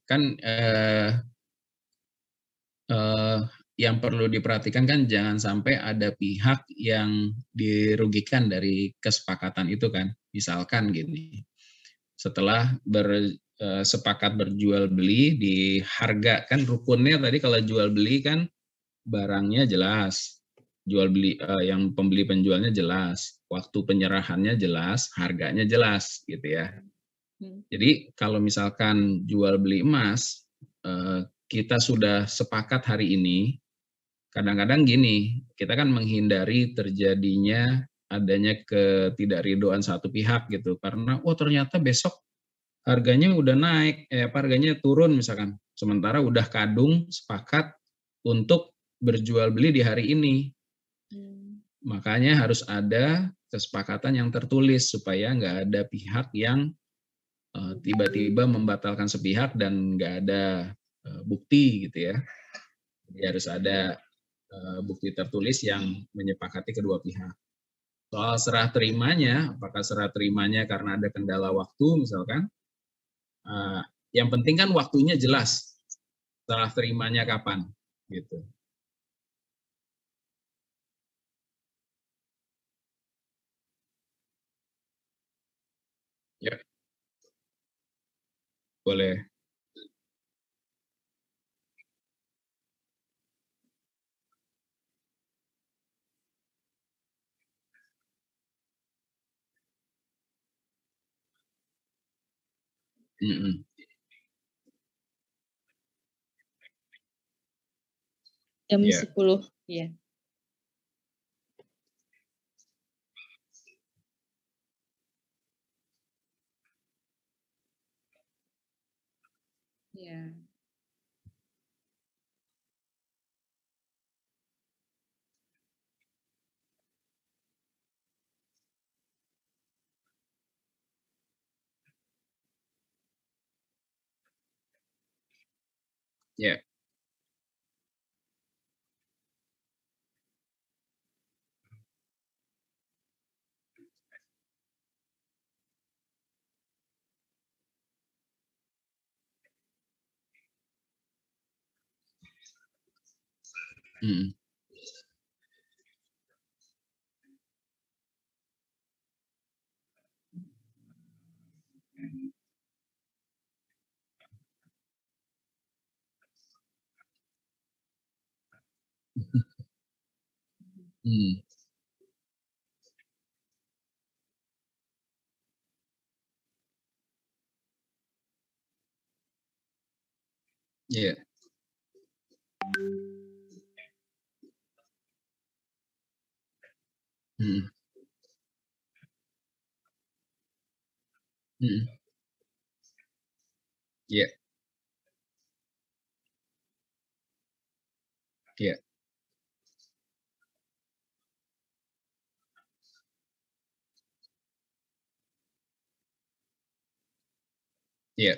kan eh, yang perlu diperhatikan kan jangan sampai ada pihak yang dirugikan dari kesepakatan itu kan. Misalkan gini, setelah sepakat berjual beli di harga kan rukunnya tadi kalau jual beli kan barangnya jelas, jual beli yang pembeli penjualnya jelas, waktu penyerahannya jelas, harganya jelas gitu ya. Jadi kalau misalkan jual beli emas, kita sudah sepakat hari ini, kadang-kadang gini, kita kan menghindari terjadinya adanya ketidakridoan satu pihak gitu, karena oh ternyata besok harganya udah naik, harganya turun misalkan, sementara udah kadung sepakat untuk berjual beli di hari ini. Makanya harus ada kesepakatan yang tertulis supaya nggak ada pihak yang tiba-tiba membatalkan sepihak dan nggak ada bukti gitu ya. Jadi harus ada bukti tertulis yang menyepakati kedua pihak. Soal serah terimanya, apakah serah terimanya karena ada kendala waktu misalkan, yang penting kan waktunya jelas, serah terimanya kapan gitu. Ya, boleh. Mm-mm. jam Ya, 10, ya. Ya. ya. Mm-mm. Mm. Iya. Mm. Mm. Iya, iya, iya.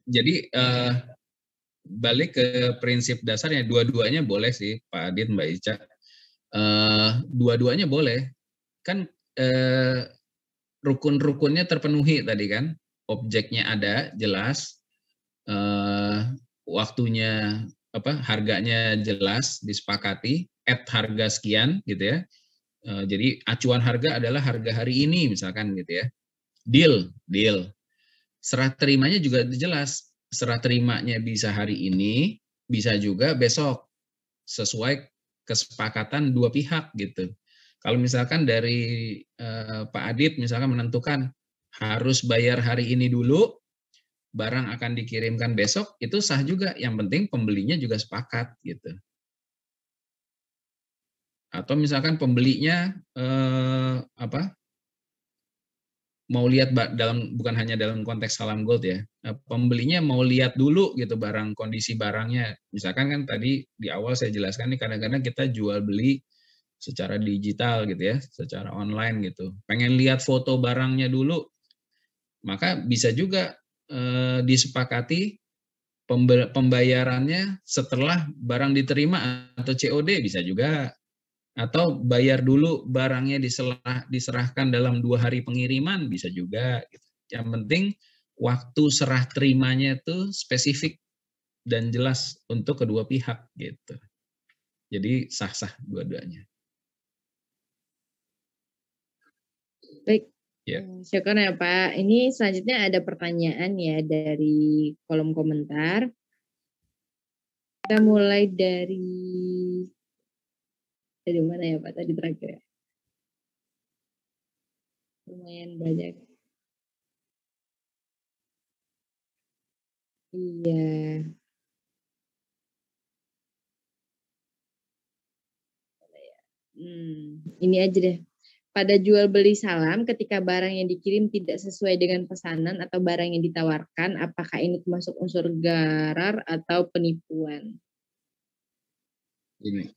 Jadi balik ke prinsip dasarnya, dua-duanya boleh sih, Pak Adit, Mbak Ica. Dua-duanya boleh. Kan rukun-rukunnya terpenuhi tadi kan, objeknya ada jelas, waktunya harganya jelas disepakati, at harga sekian gitu ya. Jadi acuan harga adalah harga hari ini misalkan gitu ya. Deal, deal. Serah terimanya juga jelas. Serah terimanya bisa hari ini, bisa juga besok sesuai kesepakatan dua pihak gitu. Kalau misalkan dari Pak Adit misalkan menentukan harus bayar hari ini dulu, barang akan dikirimkan besok, itu sah juga. Yang penting pembelinya juga sepakat gitu. Atau misalkan pembelinya mau lihat dalam, bukan hanya dalam konteks salam gold ya, pembelinya mau lihat dulu gitu barang, kondisi barangnya. Misalkan kan tadi di awal saya jelaskan nih, kadang-kadang kita jual beli secara digital gitu ya, secara online gitu. Pengen lihat foto barangnya dulu, maka bisa juga disepakati pembayarannya setelah barang diterima atau COD bisa juga. Atau bayar dulu barangnya diserahkan dalam 2 hari pengiriman bisa juga. Gitu. Yang penting waktu serah terimanya itu spesifik dan jelas untuk kedua pihak gitu. Jadi sah-sah dua-duanya. Baik, Ya. syukur ya Pak. Ini selanjutnya ada pertanyaan ya dari kolom komentar. Kita mulai dari mana ya Pak tadi terakhir ya? Lumayan banyak. Iya. Ini aja deh. Pada jual beli salam, ketika barang yang dikirim tidak sesuai dengan pesanan atau barang yang ditawarkan, apakah ini termasuk unsur gharar atau penipuan? Ini.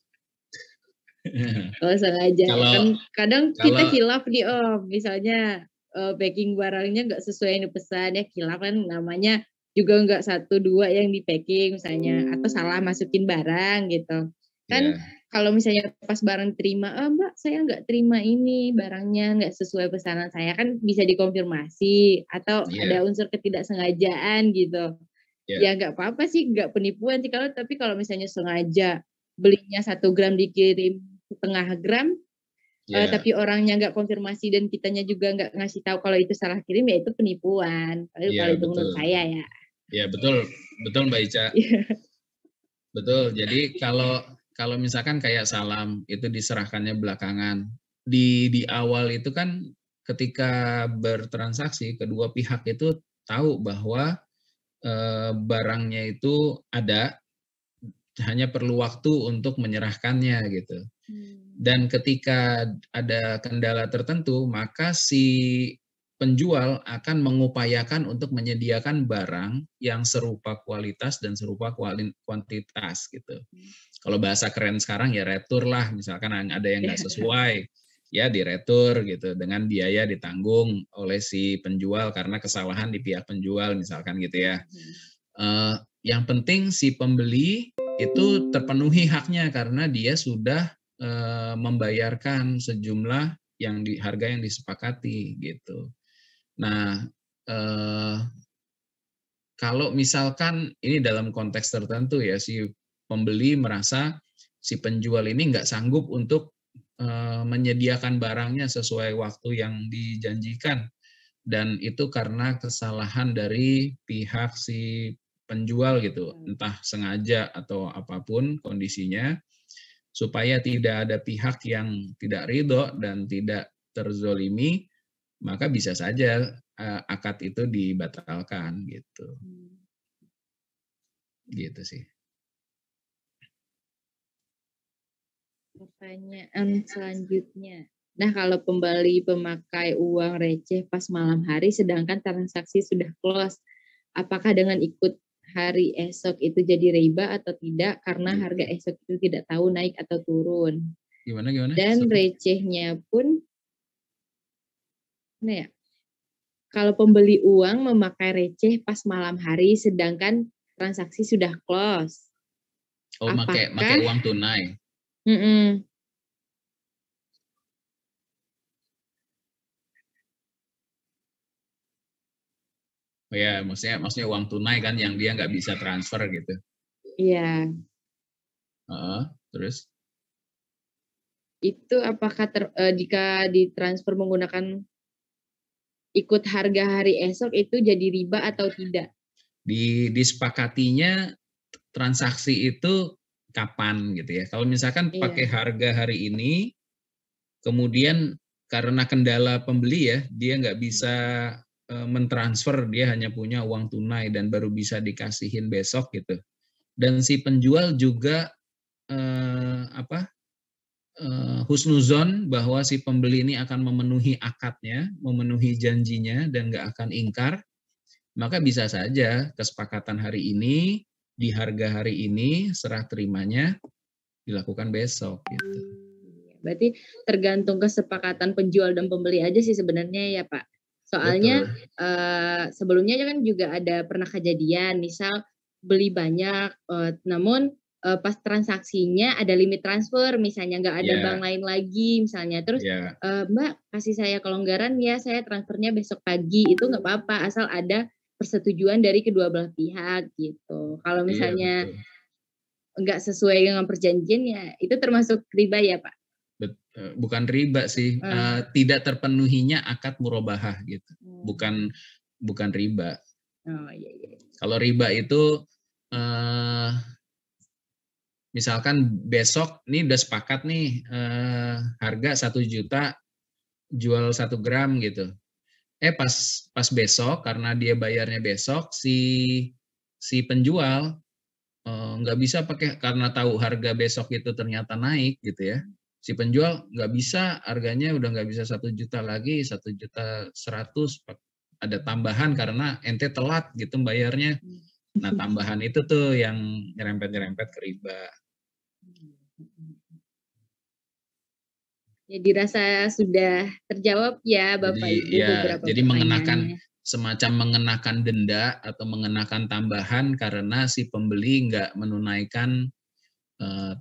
Kalau sengaja, kan kadang kita khilaf nih Om, misalnya packing barangnya nggak sesuai yang dipesan ya, khilaf kan namanya juga nggak 1, 2 yang di packing misalnya, atau salah masukin barang gitu. Kan kalau misalnya pas barang terima, Mbak saya nggak terima ini, barangnya nggak sesuai pesanan saya, kan bisa dikonfirmasi atau ada unsur ketidaksengajaan gitu. Ya nggak apa-apa sih, nggak penipuan sih tapi kalau misalnya sengaja belinya 1 gram dikirim setengah gram, tapi orangnya nggak konfirmasi dan kitanya juga nggak ngasih tahu kalau itu salah kirim, ya itu penipuan. Kalau itu menurut saya ya. Ya betul Mbak Ica. Betul. Jadi kalau misalkan kayak salam itu diserahkannya belakangan, di awal itu kan ketika bertransaksi kedua pihak itu tahu bahwa barangnya itu ada, hanya perlu waktu untuk menyerahkannya gitu. Dan ketika ada kendala tertentu, maka si penjual akan mengupayakan untuk menyediakan barang yang serupa kualitas dan serupa kuantitas gitu. Kalau bahasa keren sekarang ya retur lah, misalkan ada yang nggak sesuai, ya diretur gitu, dengan biaya ditanggung oleh si penjual karena kesalahan di pihak penjual misalkan gitu ya. Yang penting si pembeli itu terpenuhi haknya karena dia sudah membayarkan sejumlah harga yang disepakati gitu. Nah, kalau misalkan ini dalam konteks tertentu ya, si pembeli merasa si penjual ini nggak sanggup untuk menyediakan barangnya sesuai waktu yang dijanjikan, dan itu karena kesalahan dari pihak si penjual gitu, entah sengaja atau apapun kondisinya, supaya tidak ada pihak yang tidak ridho dan tidak terzolimi, maka bisa saja akad itu dibatalkan gitu. Gitu sih. Pertanyaan selanjutnya. Nah, kalau pembeli pemakai uang receh pas malam hari sedangkan transaksi sudah close, apakah dengan ikut hari esok itu jadi riba atau tidak karena harga esok itu tidak tahu naik atau turun? Gimana? Dan recehnya pun, nah ya, kalau pembeli uang memakai receh pas malam hari sedangkan transaksi sudah close. Oh, pakai uang tunai. Oh ya, maksudnya uang tunai kan yang dia nggak bisa transfer gitu. Iya. Terus? Itu apakah jika ditransfer menggunakan ikut harga hari esok itu jadi riba atau tidak? Disepakatinya transaksi itu kapan gitu ya. Kalau misalkan pakai harga hari ini, kemudian karena kendala pembeli ya, dia nggak bisa mentransfer, dia hanya punya uang tunai dan baru bisa dikasihin besok gitu. Dan si penjual juga husnuzon bahwa si pembeli ini akan memenuhi akadnya, memenuhi janjinya dan nggak akan ingkar, maka bisa saja kesepakatan hari ini, di harga hari ini, serah terimanya dilakukan besok gitu. Berarti tergantung kesepakatan penjual dan pembeli aja sih sebenarnya ya Pak. Soalnya sebelumnya kan juga ada pernah kejadian, misal beli banyak, namun pas transaksinya ada limit transfer, misalnya nggak ada bank lain lagi misalnya, terus Mbak kasih saya kelonggaran ya, saya transfernya besok pagi, itu nggak apa-apa asal ada persetujuan dari kedua belah pihak gitu. Kalau misalnya nggak sesuai dengan perjanjian ya itu termasuk riba ya Pak? Bukan riba sih, tidak terpenuhinya akad murabahah gitu, bukan riba. Oh iya. Kalau riba itu misalkan besok nih udah sepakat nih harga 1 juta jual 1 gram gitu. Pas besok karena dia bayarnya besok si penjual nggak bisa pakai karena tahu harga besok itu ternyata naik gitu ya. Si penjual nggak bisa, harganya udah nggak bisa 1 juta lagi, 1.100.000, ada tambahan karena ente telat gitu bayarnya. Nah tambahan itu tuh yang nyerempet-nyerempet ke riba. Ya dirasa sudah terjawab ya Bapak Ibu beberapa jadi pertanyaannya. Semacam mengenakan denda atau mengenakan tambahan karena si pembeli nggak menunaikan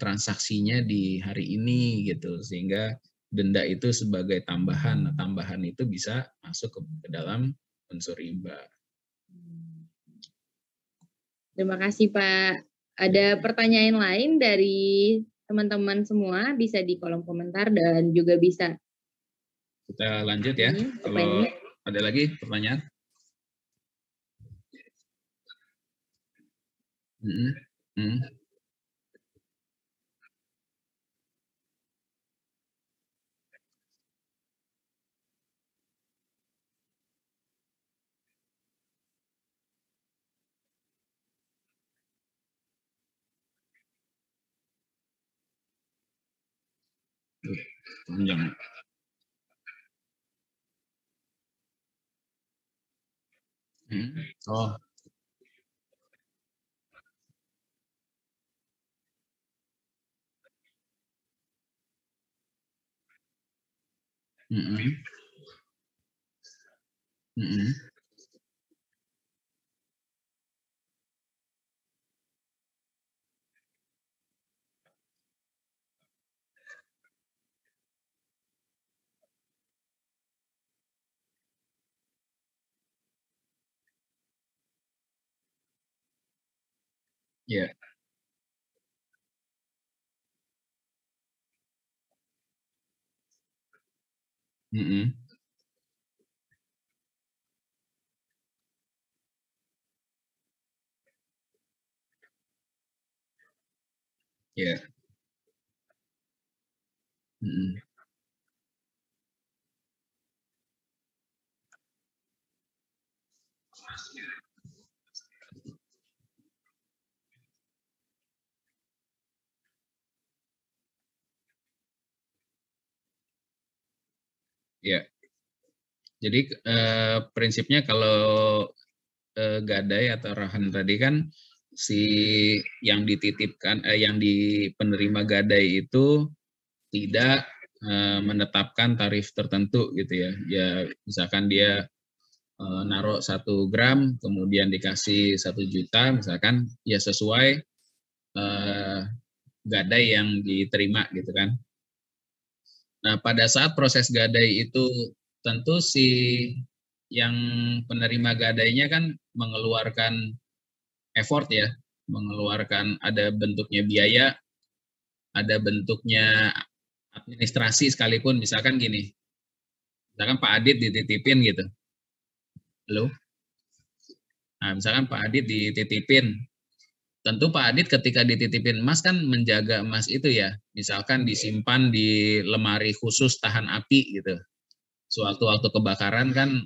transaksinya di hari ini gitu, sehingga denda itu sebagai tambahan. Nah, tambahan itu bisa masuk ke dalam unsur riba. Terima kasih Pak. Ada pertanyaan lain dari teman-teman semua, bisa di kolom komentar dan juga bisa. Kita lanjut ya. Kalau ada lagi pertanyaan. Panjang. Oh. Ya. Ya. Ya. Jadi prinsipnya kalau gadai atau rahan tadi kan si yang dititipkan yang di penerima gadai itu tidak menetapkan tarif tertentu gitu ya. Ya misalkan dia naruh 1 gram kemudian dikasih 1 juta misalkan ya sesuai gadai yang diterima gitu kan. Nah, pada saat proses gadai itu tentu si yang penerima gadainya kan mengeluarkan effort ya, mengeluarkan ada bentuknya biaya, ada bentuknya administrasi sekalipun, misalkan gini, misalkan Pak Adit dititipin gitu. Halo? Nah, misalkan Pak Adit dititipin, tentu Pak Adit ketika dititipin emas kan menjaga emas itu ya, misalkan disimpan di lemari khusus tahan api gitu. Sewaktu-waktu kebakaran kan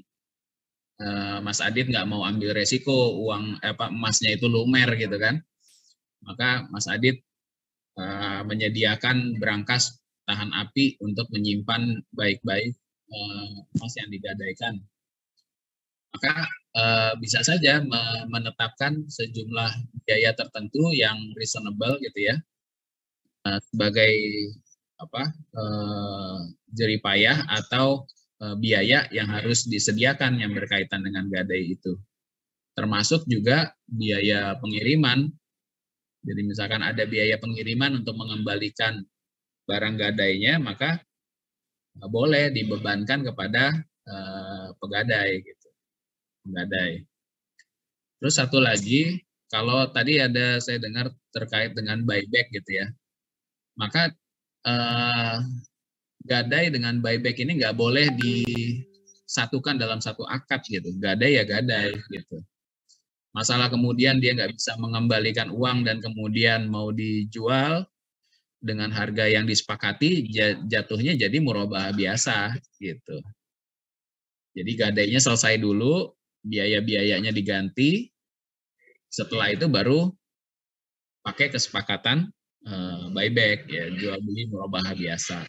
Mas Adit nggak mau ambil resiko uang emasnya itu lumer gitu kan, maka Mas Adit menyediakan berangkas tahan api untuk menyimpan baik-baik emas yang digadaikan. Maka bisa saja menetapkan sejumlah biaya tertentu yang reasonable gitu ya, sebagai jeripayah atau biaya yang harus disediakan yang berkaitan dengan gadai itu. Termasuk juga biaya pengiriman. Jadi misalkan ada biaya pengiriman untuk mengembalikan barang gadainya, maka boleh dibebankan kepada pegadai gitu. Pegadai. Terus satu lagi, kalau tadi ada saya dengar terkait dengan buyback gitu ya, maka gadai dengan buyback ini nggak boleh disatukan dalam satu akad gitu. Gadai ya gadai gitu. Masalah kemudian dia nggak bisa mengembalikan uang dan kemudian mau dijual dengan harga yang disepakati, jatuhnya jadi murabahah biasa gitu. Jadi gadainya selesai dulu, biaya-biayanya diganti, setelah itu baru pakai kesepakatan buyback ya, jual beli murabahah biasa.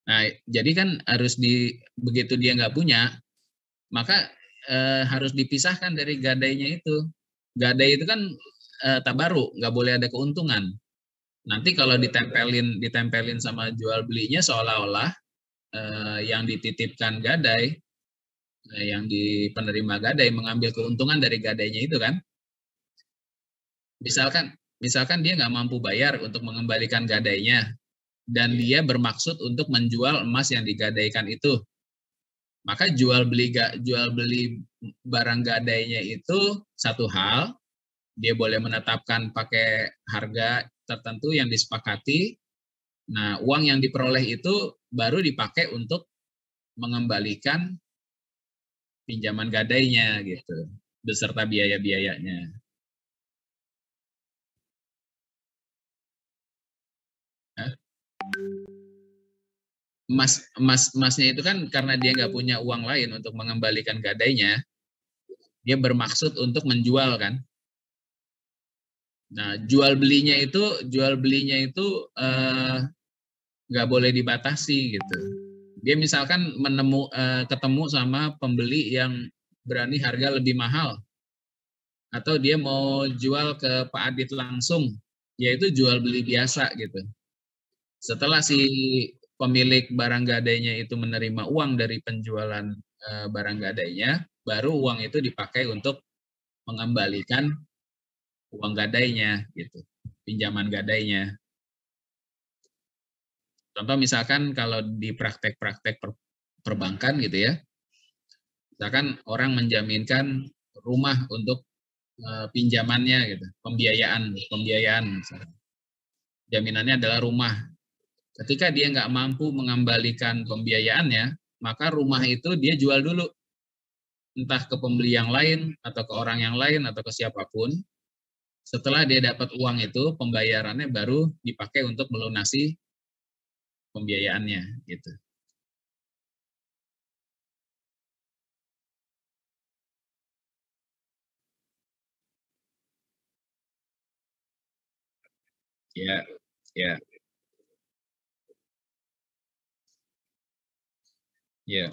Nah, jadi kan harus begitu dia nggak punya, maka harus dipisahkan dari gadainya itu. Gadai itu kan tabaru, nggak boleh ada keuntungan. Nanti kalau ditempelin sama jual belinya seolah-olah yang dititipkan gadai, yang di penerima gadai mengambil keuntungan dari gadainya itu kan. Misalkan dia nggak mampu bayar untuk mengembalikan gadainya, dan dia bermaksud untuk menjual emas yang digadaikan itu, maka jual beli barang gadainya itu satu hal, dia boleh menetapkan pakai harga tertentu yang disepakati. Nah, uang yang diperoleh itu baru dipakai untuk mengembalikan pinjaman gadainya gitu, beserta biaya-biayanya. Emasnya itu kan karena dia nggak punya uang lain untuk mengembalikan gadainya, dia bermaksud untuk menjual kan. Nah, jual belinya itu nggak boleh dibatasi gitu. Dia misalkan ketemu sama pembeli yang berani harga lebih mahal, atau dia mau jual ke Pak Adit langsung, yaitu jual beli biasa gitu. Setelah si pemilik barang gadainya itu menerima uang dari penjualan barang gadainya, baru uang itu dipakai untuk mengembalikan uang gadainya gitu, pinjaman gadainya. Contoh misalkan kalau di praktek-praktek perbankan gitu ya, misalkan orang menjaminkan rumah untuk pinjamannya gitu, pembiayaan misalkan. Jaminannya adalah rumah. Ketika dia nggak mampu mengembalikan pembiayaannya, maka rumah itu dia jual dulu, entah ke pembeli yang lain atau ke orang yang lain atau ke siapapun. Setelah dia dapat uang itu, pembayarannya baru dipakai untuk melunasi pembiayaannya gitu. Ya, ya, ya.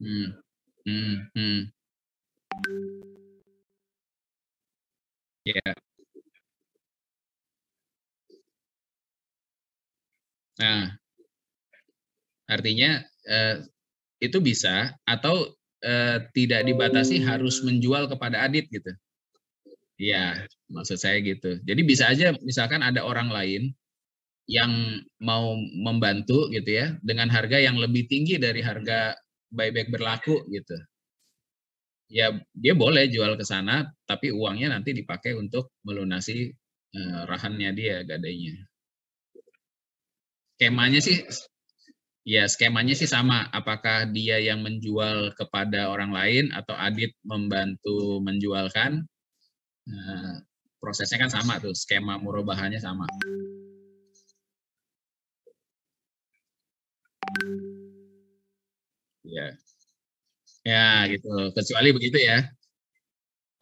Hmm, hmm, hmm. Ya. Nah, artinya itu bisa atau tidak dibatasi harus menjual kepada Adit gitu. Iya, maksud saya gitu. Jadi bisa aja misalkan ada orang lain yang mau membantu gitu ya dengan harga yang lebih tinggi dari harga buyback berlaku gitu. Ya dia boleh jual ke sana tapi uangnya nanti dipakai untuk melunasi rahannya dia gadainya. Skemanya sih ya skemanya sih sama. Apakah dia yang menjual kepada orang lain atau Adit membantu menjualkan? Nah, prosesnya kan sama tuh, skema murabahanya sama. Ya, ya gitu. Kecuali begitu ya.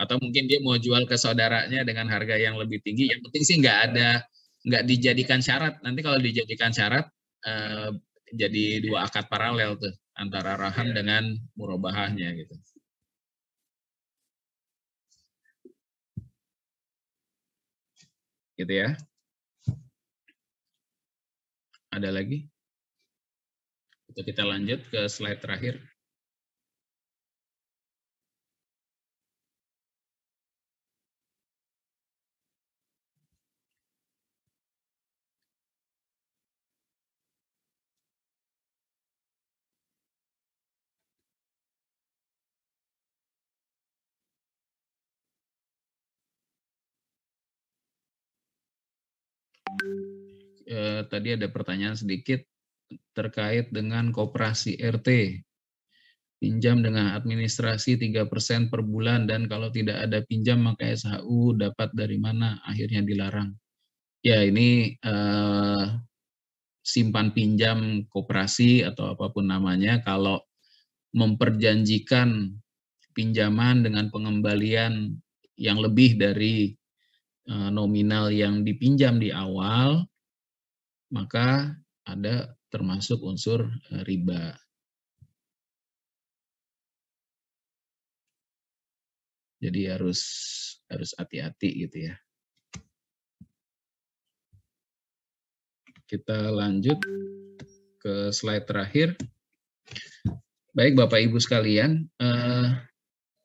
Atau mungkin dia mau jual ke saudaranya dengan harga yang lebih tinggi. Yang penting sih nggak dijadikan syarat. Nanti kalau dijadikan syarat eh, jadi dua akad paralel tuh antara rahan dengan murabahahnya gitu. Gitu ya. Ada lagi? Kita lanjut ke slide terakhir. Tadi ada pertanyaan sedikit terkait dengan koperasi RT. Pinjam dengan administrasi 3% per bulan dan kalau tidak ada pinjam maka SHU dapat dari mana? Akhirnya dilarang. Ya ini simpan pinjam koperasi atau apapun namanya kalau memperjanjikan pinjaman dengan pengembalian yang lebih dari nominal yang dipinjam di awal, maka ada termasuk unsur riba. Jadi harus hati-hati gitu ya. Kita lanjut ke slide terakhir. Baik Bapak Ibu sekalian,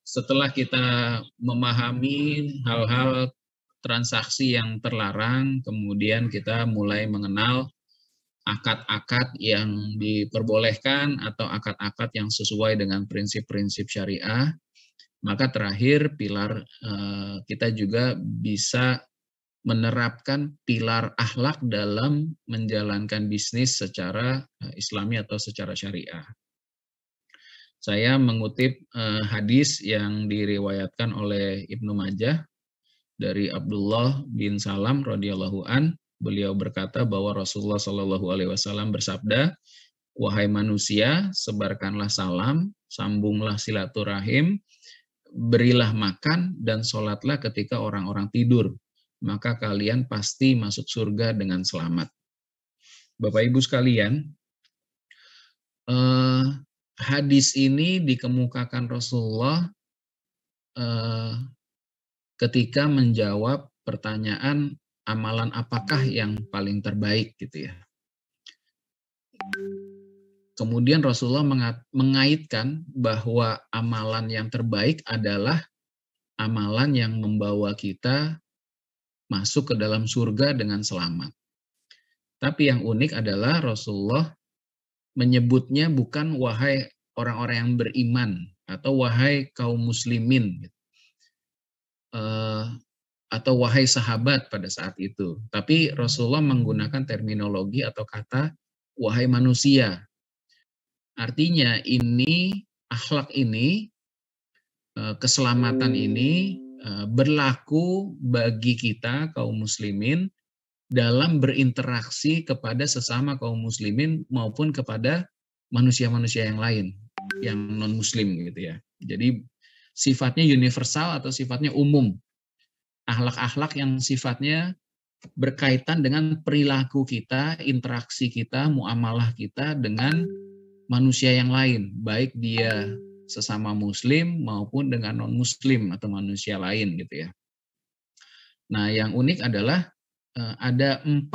setelah kita memahami hal-hal transaksi yang terlarang, kemudian kita mulai mengenal akad-akad yang diperbolehkan atau akad-akad yang sesuai dengan prinsip-prinsip syariah, maka terakhir pilar kita juga bisa menerapkan pilar akhlak dalam menjalankan bisnis secara Islami atau secara syariah. Saya mengutip hadis yang diriwayatkan oleh Ibnu Majah dari Abdullah bin Salam radhiyallahu an. Beliau berkata bahwa Rasulullah Shallallahu alaihi wasallam bersabda, "Wahai manusia, sebarkanlah salam, sambunglah silaturahim, berilah makan dan sholatlah ketika orang-orang tidur, maka kalian pasti masuk surga dengan selamat." Bapak Ibu sekalian, hadis ini dikemukakan Rasulullah ketika menjawab pertanyaan amalan apakah yang paling terbaik gitu ya. Kemudian Rasulullah mengaitkan bahwa amalan yang terbaik adalah amalan yang membawa kita masuk ke dalam surga dengan selamat. Tapi yang unik adalah Rasulullah menyebutnya bukan wahai orang-orang yang beriman atau wahai kaum muslimin atau wahai sahabat pada saat itu. Tapi Rasulullah menggunakan terminologi atau kata wahai manusia. Artinya ini, akhlak ini, keselamatan ini berlaku bagi kita kaum muslimin dalam berinteraksi kepada sesama kaum muslimin maupun kepada manusia-manusia yang lain, yang non-muslim gitu ya. Jadi sifatnya universal atau sifatnya umum. Akhlak-akhlak yang sifatnya berkaitan dengan perilaku kita, interaksi kita, muamalah kita dengan manusia yang lain, baik dia sesama muslim maupun dengan non-muslim atau manusia lain gitu ya. Nah, yang unik adalah ada 4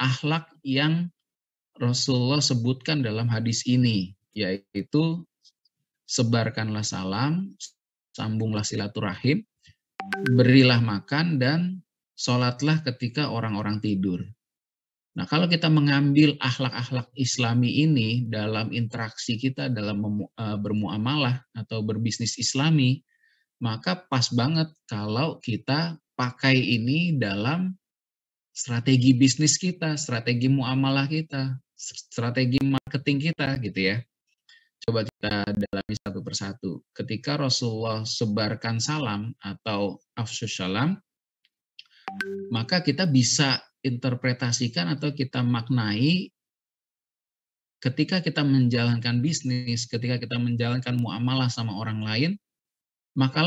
akhlak yang Rasulullah sebutkan dalam hadis ini, yaitu sebarkanlah salam, sambunglah silaturahim, berilah makan, dan sholatlah ketika orang-orang tidur. Nah, kalau kita mengambil akhlak-akhlak Islami ini dalam interaksi kita dalam bermuamalah atau berbisnis Islami, maka pas banget kalau kita pakai ini dalam strategi bisnis kita, strategi muamalah kita, strategi marketing kita gitu ya. Coba kita dalami satu persatu. Ketika Rasulullah sebarkan salam atau afsyus salam, maka kita bisa interpretasikan atau kita maknai ketika kita menjalankan bisnis, ketika kita menjalankan muamalah sama orang lain, maka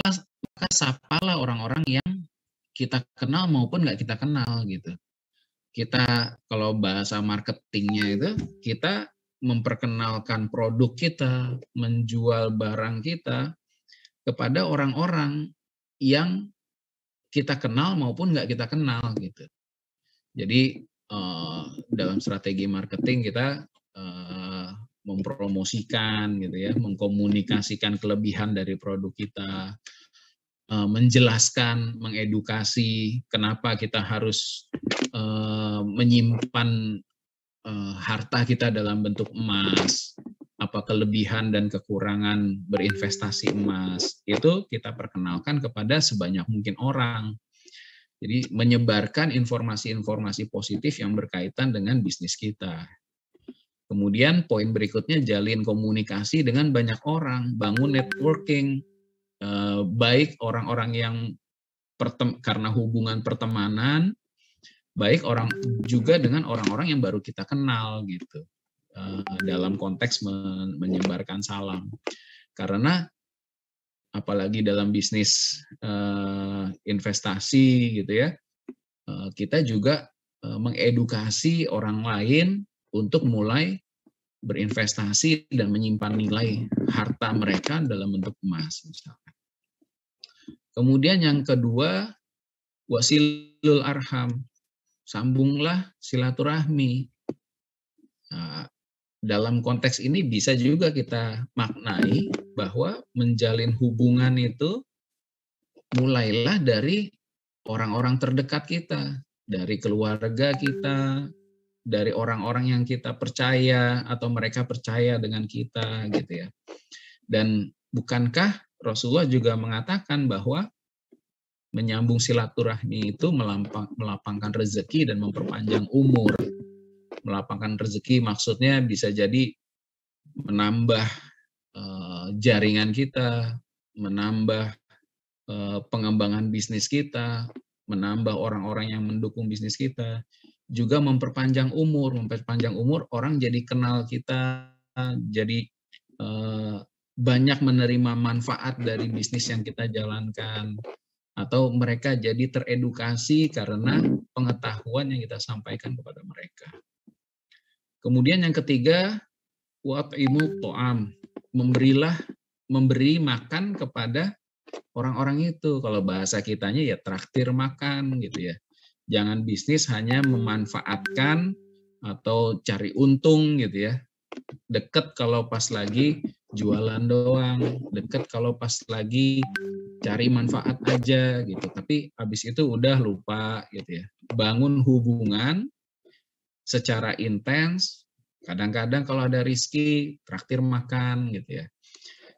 sapalah orang-orang yang kita kenal maupun nggak kita kenal gitu. Kita kalau bahasa marketingnya itu, kita memperkenalkan produk kita, menjual barang kita kepada orang-orang yang kita kenal maupun nggak kita kenal gitu. Jadi dalam strategi marketing kita mempromosikan gitu ya, mengkomunikasikan kelebihan dari produk kita, menjelaskan, mengedukasi kenapa kita harus menyimpan harta kita dalam bentuk emas, apa kelebihan dan kekurangan berinvestasi emas, itu kita perkenalkan kepada sebanyak mungkin orang. Jadi menyebarkan informasi-informasi positif yang berkaitan dengan bisnis kita. Kemudian poin berikutnya, jalin komunikasi dengan banyak orang, bangun networking, baik orang-orang yang karena hubungan pertemanan, baik orang juga dengan orang-orang yang baru kita kenal gitu, dalam konteks menyebarkan salam. Karena apalagi dalam bisnis investasi gitu ya, kita juga mengedukasi orang lain untuk mulai berinvestasi dan menyimpan nilai harta mereka dalam bentuk emas misalkan. Kemudian yang kedua, wasilul arham, sambunglah silaturahmi. Nah, dalam konteks ini bisa juga kita maknai bahwa menjalin hubungan itu mulailah dari orang-orang terdekat kita, dari keluarga kita, dari orang-orang yang kita percaya atau mereka percaya dengan kita gitu ya. Dan bukankah Rasulullah juga mengatakan bahwa menyambung silaturahmi itu melapangkan rezeki dan memperpanjang umur. Melapangkan rezeki maksudnya bisa jadi menambah jaringan kita, menambah pengembangan bisnis kita, menambah orang-orang yang mendukung bisnis kita, juga memperpanjang umur. Memperpanjang umur, orang jadi kenal kita, jadi banyak menerima manfaat dari bisnis yang kita jalankan, atau mereka jadi teredukasi karena pengetahuan yang kita sampaikan kepada mereka. Kemudian yang ketiga, wa'at'imu to'am, memberi makan kepada orang-orang itu. Kalau bahasa kitanya ya traktir makan gitu ya. Jangan bisnis hanya memanfaatkan atau cari untung gitu ya. Deket kalau pas lagi jualan doang, deket kalau pas lagi cari manfaat aja gitu. Tapi habis itu udah lupa gitu ya. Bangun hubungan secara intens, kadang-kadang kalau ada rezeki traktir makan gitu ya.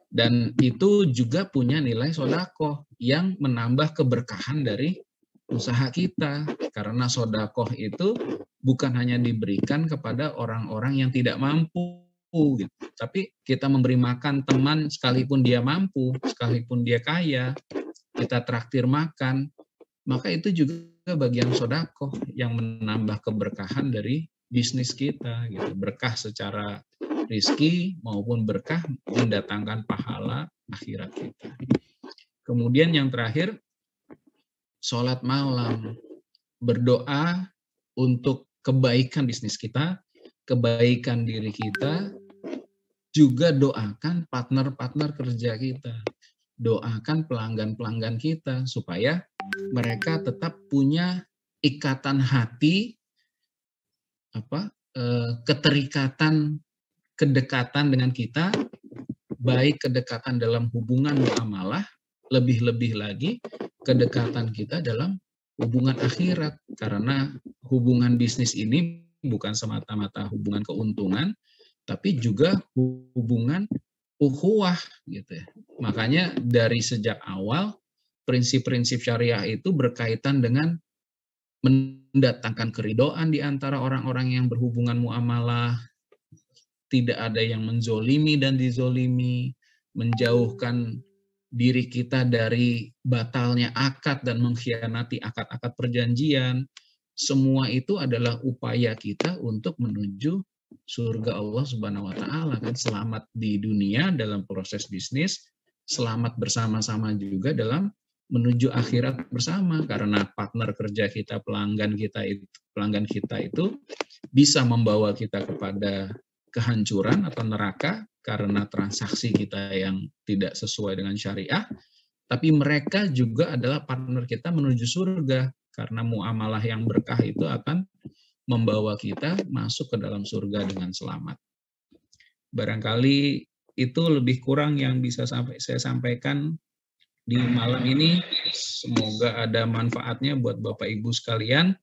Dan itu juga punya nilai sodakoh yang menambah keberkahan dari usaha kita. Karena sodakoh itu bukan hanya diberikan kepada orang-orang yang tidak mampu, gitu. Tapi kita memberi makan teman sekalipun dia mampu, sekalipun dia kaya, kita traktir makan, maka itu juga bagian sodakoh yang menambah keberkahan dari bisnis kita, gitu. Berkah secara rizki maupun berkah mendatangkan pahala akhirat kita. Kemudian yang terakhir, sholat malam, berdoa untuk kebaikan bisnis kita, kebaikan diri kita, juga doakan partner-partner kerja kita, doakan pelanggan-pelanggan kita supaya mereka tetap punya ikatan hati, keterikatan, kedekatan dengan kita, baik kedekatan dalam hubungan muamalah, lebih-lebih lagi kedekatan kita dalam hubungan akhirat. Karena hubungan bisnis ini bukan semata-mata hubungan keuntungan, tapi juga hubungan ukhuwah gitu ya. Makanya dari sejak awal prinsip-prinsip syariah itu berkaitan dengan mendatangkan keridhaan di antara orang-orang yang berhubungan muamalah, tidak ada yang menzolimi dan dizolimi, menjauhkan diri kita dari batalnya akad dan mengkhianati akad-akad perjanjian. Semua itu adalah upaya kita untuk menuju surga Allah Subhanahu wa taala kan, selamat di dunia dalam proses bisnis, selamat bersama-sama juga dalam menuju akhirat bersama, karena partner kerja kita, pelanggan kita itu bisa membawa kita kepada kehancuran atau neraka karena transaksi kita yang tidak sesuai dengan syariah, tapi mereka juga adalah partner kita menuju surga karena muamalah yang berkah itu akan membawa kita masuk ke dalam surga dengan selamat. Barangkali itu lebih kurang yang bisa saya sampaikan di malam ini. Semoga ada manfaatnya buat Bapak Ibu sekalian.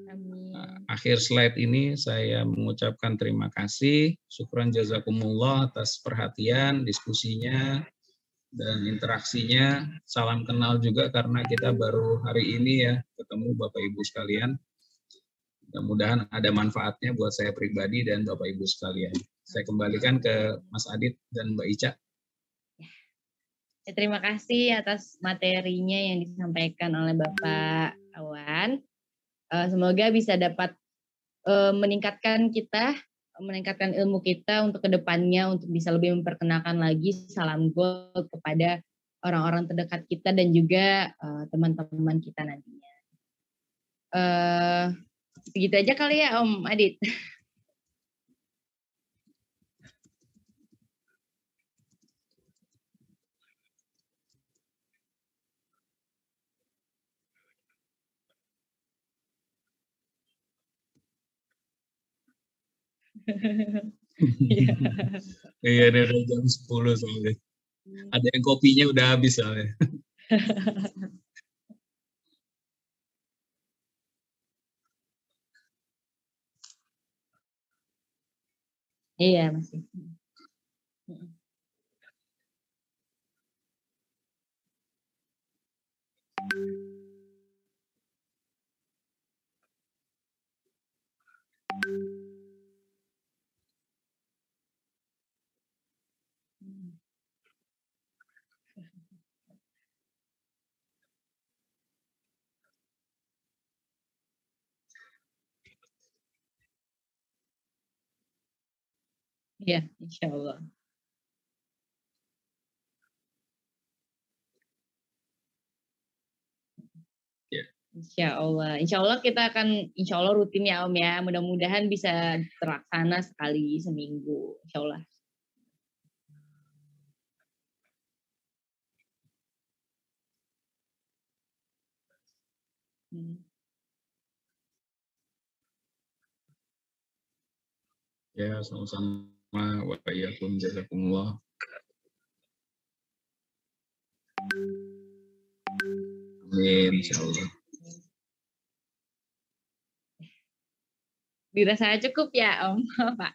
Amin. Akhir slide ini saya mengucapkan terima kasih, syukran jazakumullah atas perhatian, diskusinya, dan interaksinya. Salam kenal juga karena kita baru hari ini ya ketemu Bapak Ibu sekalian. Mudah-mudahan ada manfaatnya buat saya pribadi dan Bapak Ibu sekalian. Saya kembalikan ke Mas Adit dan Mbak Ica. Terima kasih atas materinya yang disampaikan oleh Bapak Awan. Semoga bisa dapat meningkatkan ilmu kita untuk kedepannya, untuk bisa lebih memperkenalkan lagi salam gold kepada orang-orang terdekat kita dan juga teman-teman kita nantinya. Segitu aja kali ya Om Adit. Iya, dari jam 10 soalnya. Ada yang kopinya udah habis soalnya. Iya, masih. Iya, insya Allah. Insya Allah kita akan, insya Allah rutin ya Om ya. Mudah-mudahan bisa terlaksana sekali seminggu, insya Allah. Ya, sama-sama. Wa iyyakum jazakumullah. Amin, insyaallah. Dirasa cukup ya Om, Pak.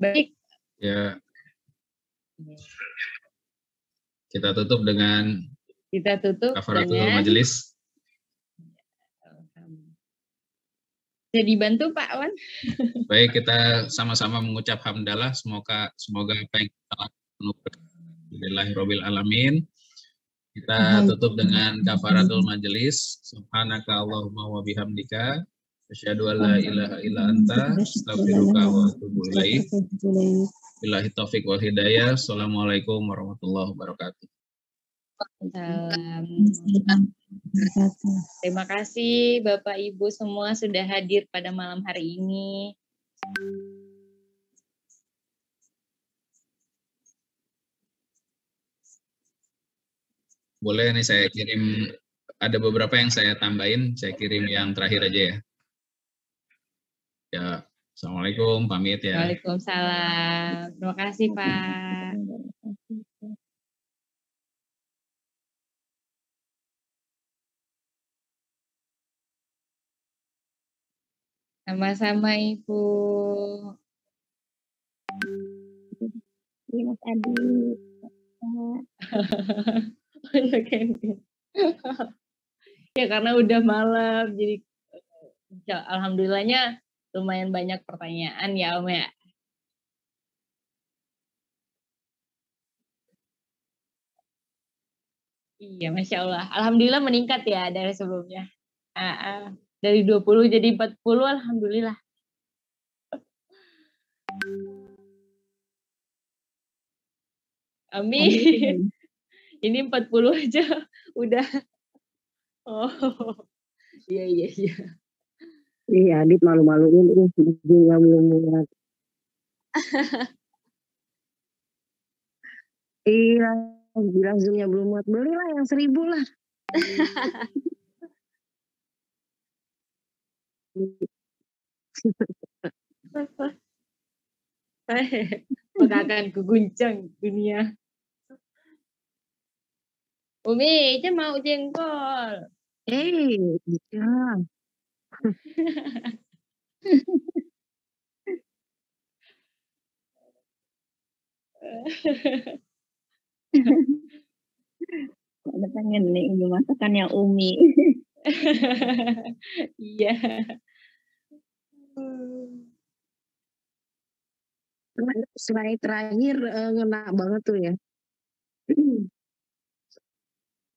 Baik. Ya. Kita tutup dengan kafaratul majelis. Bisa dibantu Pak Wan? Baik, kita sama-sama mengucap hamdalah. Semoga apa yang kita lakukan Alhamdulillahirabbil alamin. Kita tutup dengan kafaratul majelis. Subhanaka Allahumma wa bihamdika asyhadu an la ilaha illa anta astaghfiruka wa atubu ilaik. Billahi taufik wal hidayah. Assalamualaikum warahmatullahi wabarakatuh. Terima kasih Bapak Ibu semua sudah hadir pada malam hari ini. Boleh nih saya kirim, ada beberapa yang saya tambahin, saya kirim yang terakhir aja ya. Ya, Assalamualaikum, pamit ya. Waalaikumsalam. Terima kasih Pak. Sama-sama Ibu. Mas Adi. Ya karena udah malam, jadi alhamdulillahnya lumayan banyak pertanyaan ya Om ya. Iya, Masya Allah. Alhamdulillah meningkat ya dari sebelumnya. Dari 20 jadi 40, alhamdulillah. Amin. Ini 40 aja udah. Oh. Iya. Iya, Adit malu-maluin giginya belum muat. Iya, bilang zoomnya belum muat, belilah yang 1000 lah. Maka akan kuguncang dunia. Umi, aja mau jengkol. Ya. Ada pengen nih ini masakannya Umi. Iya. Slide terakhir ngena banget tuh ya.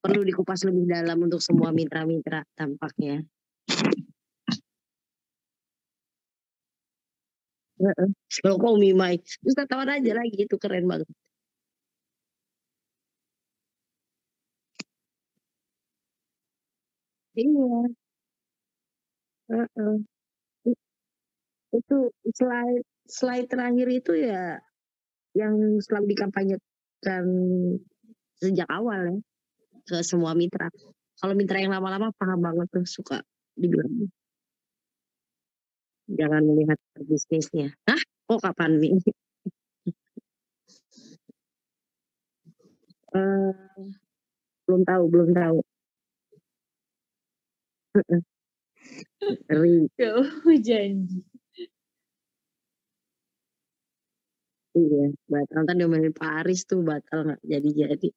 Perlu dikupas lebih dalam untuk semua mitra-mitra tampaknya. Kalau kau Mimai, terus tawan aja lagi, itu keren banget. Iya. Itu slide terakhir itu ya yang selalu dikampanyekan sejak awal ya ke semua mitra. Kalau mitra yang lama-lama paham banget tuh, suka dibilang jangan melihat bisnisnya. Hah? Kok kapan nih? Belum tahu. Kau janji. Iya, batal. Ntar diomelin Pak Aris tuh, batal nggak jadi.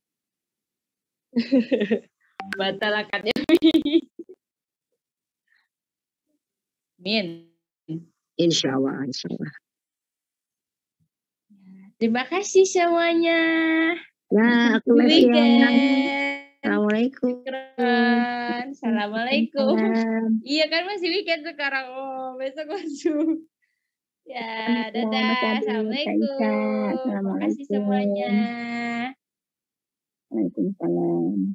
Batal akadnya. Min. Insya Allah. Terima kasih semuanya. Nah, aku lagi Assalamualaikum. Assalamualaikum. Iya kan masih weekend sekarang. Oh, besok masuk. Ya, dadah. Assalamualaikum. Terima kasih semuanya. Waalaikumsalam.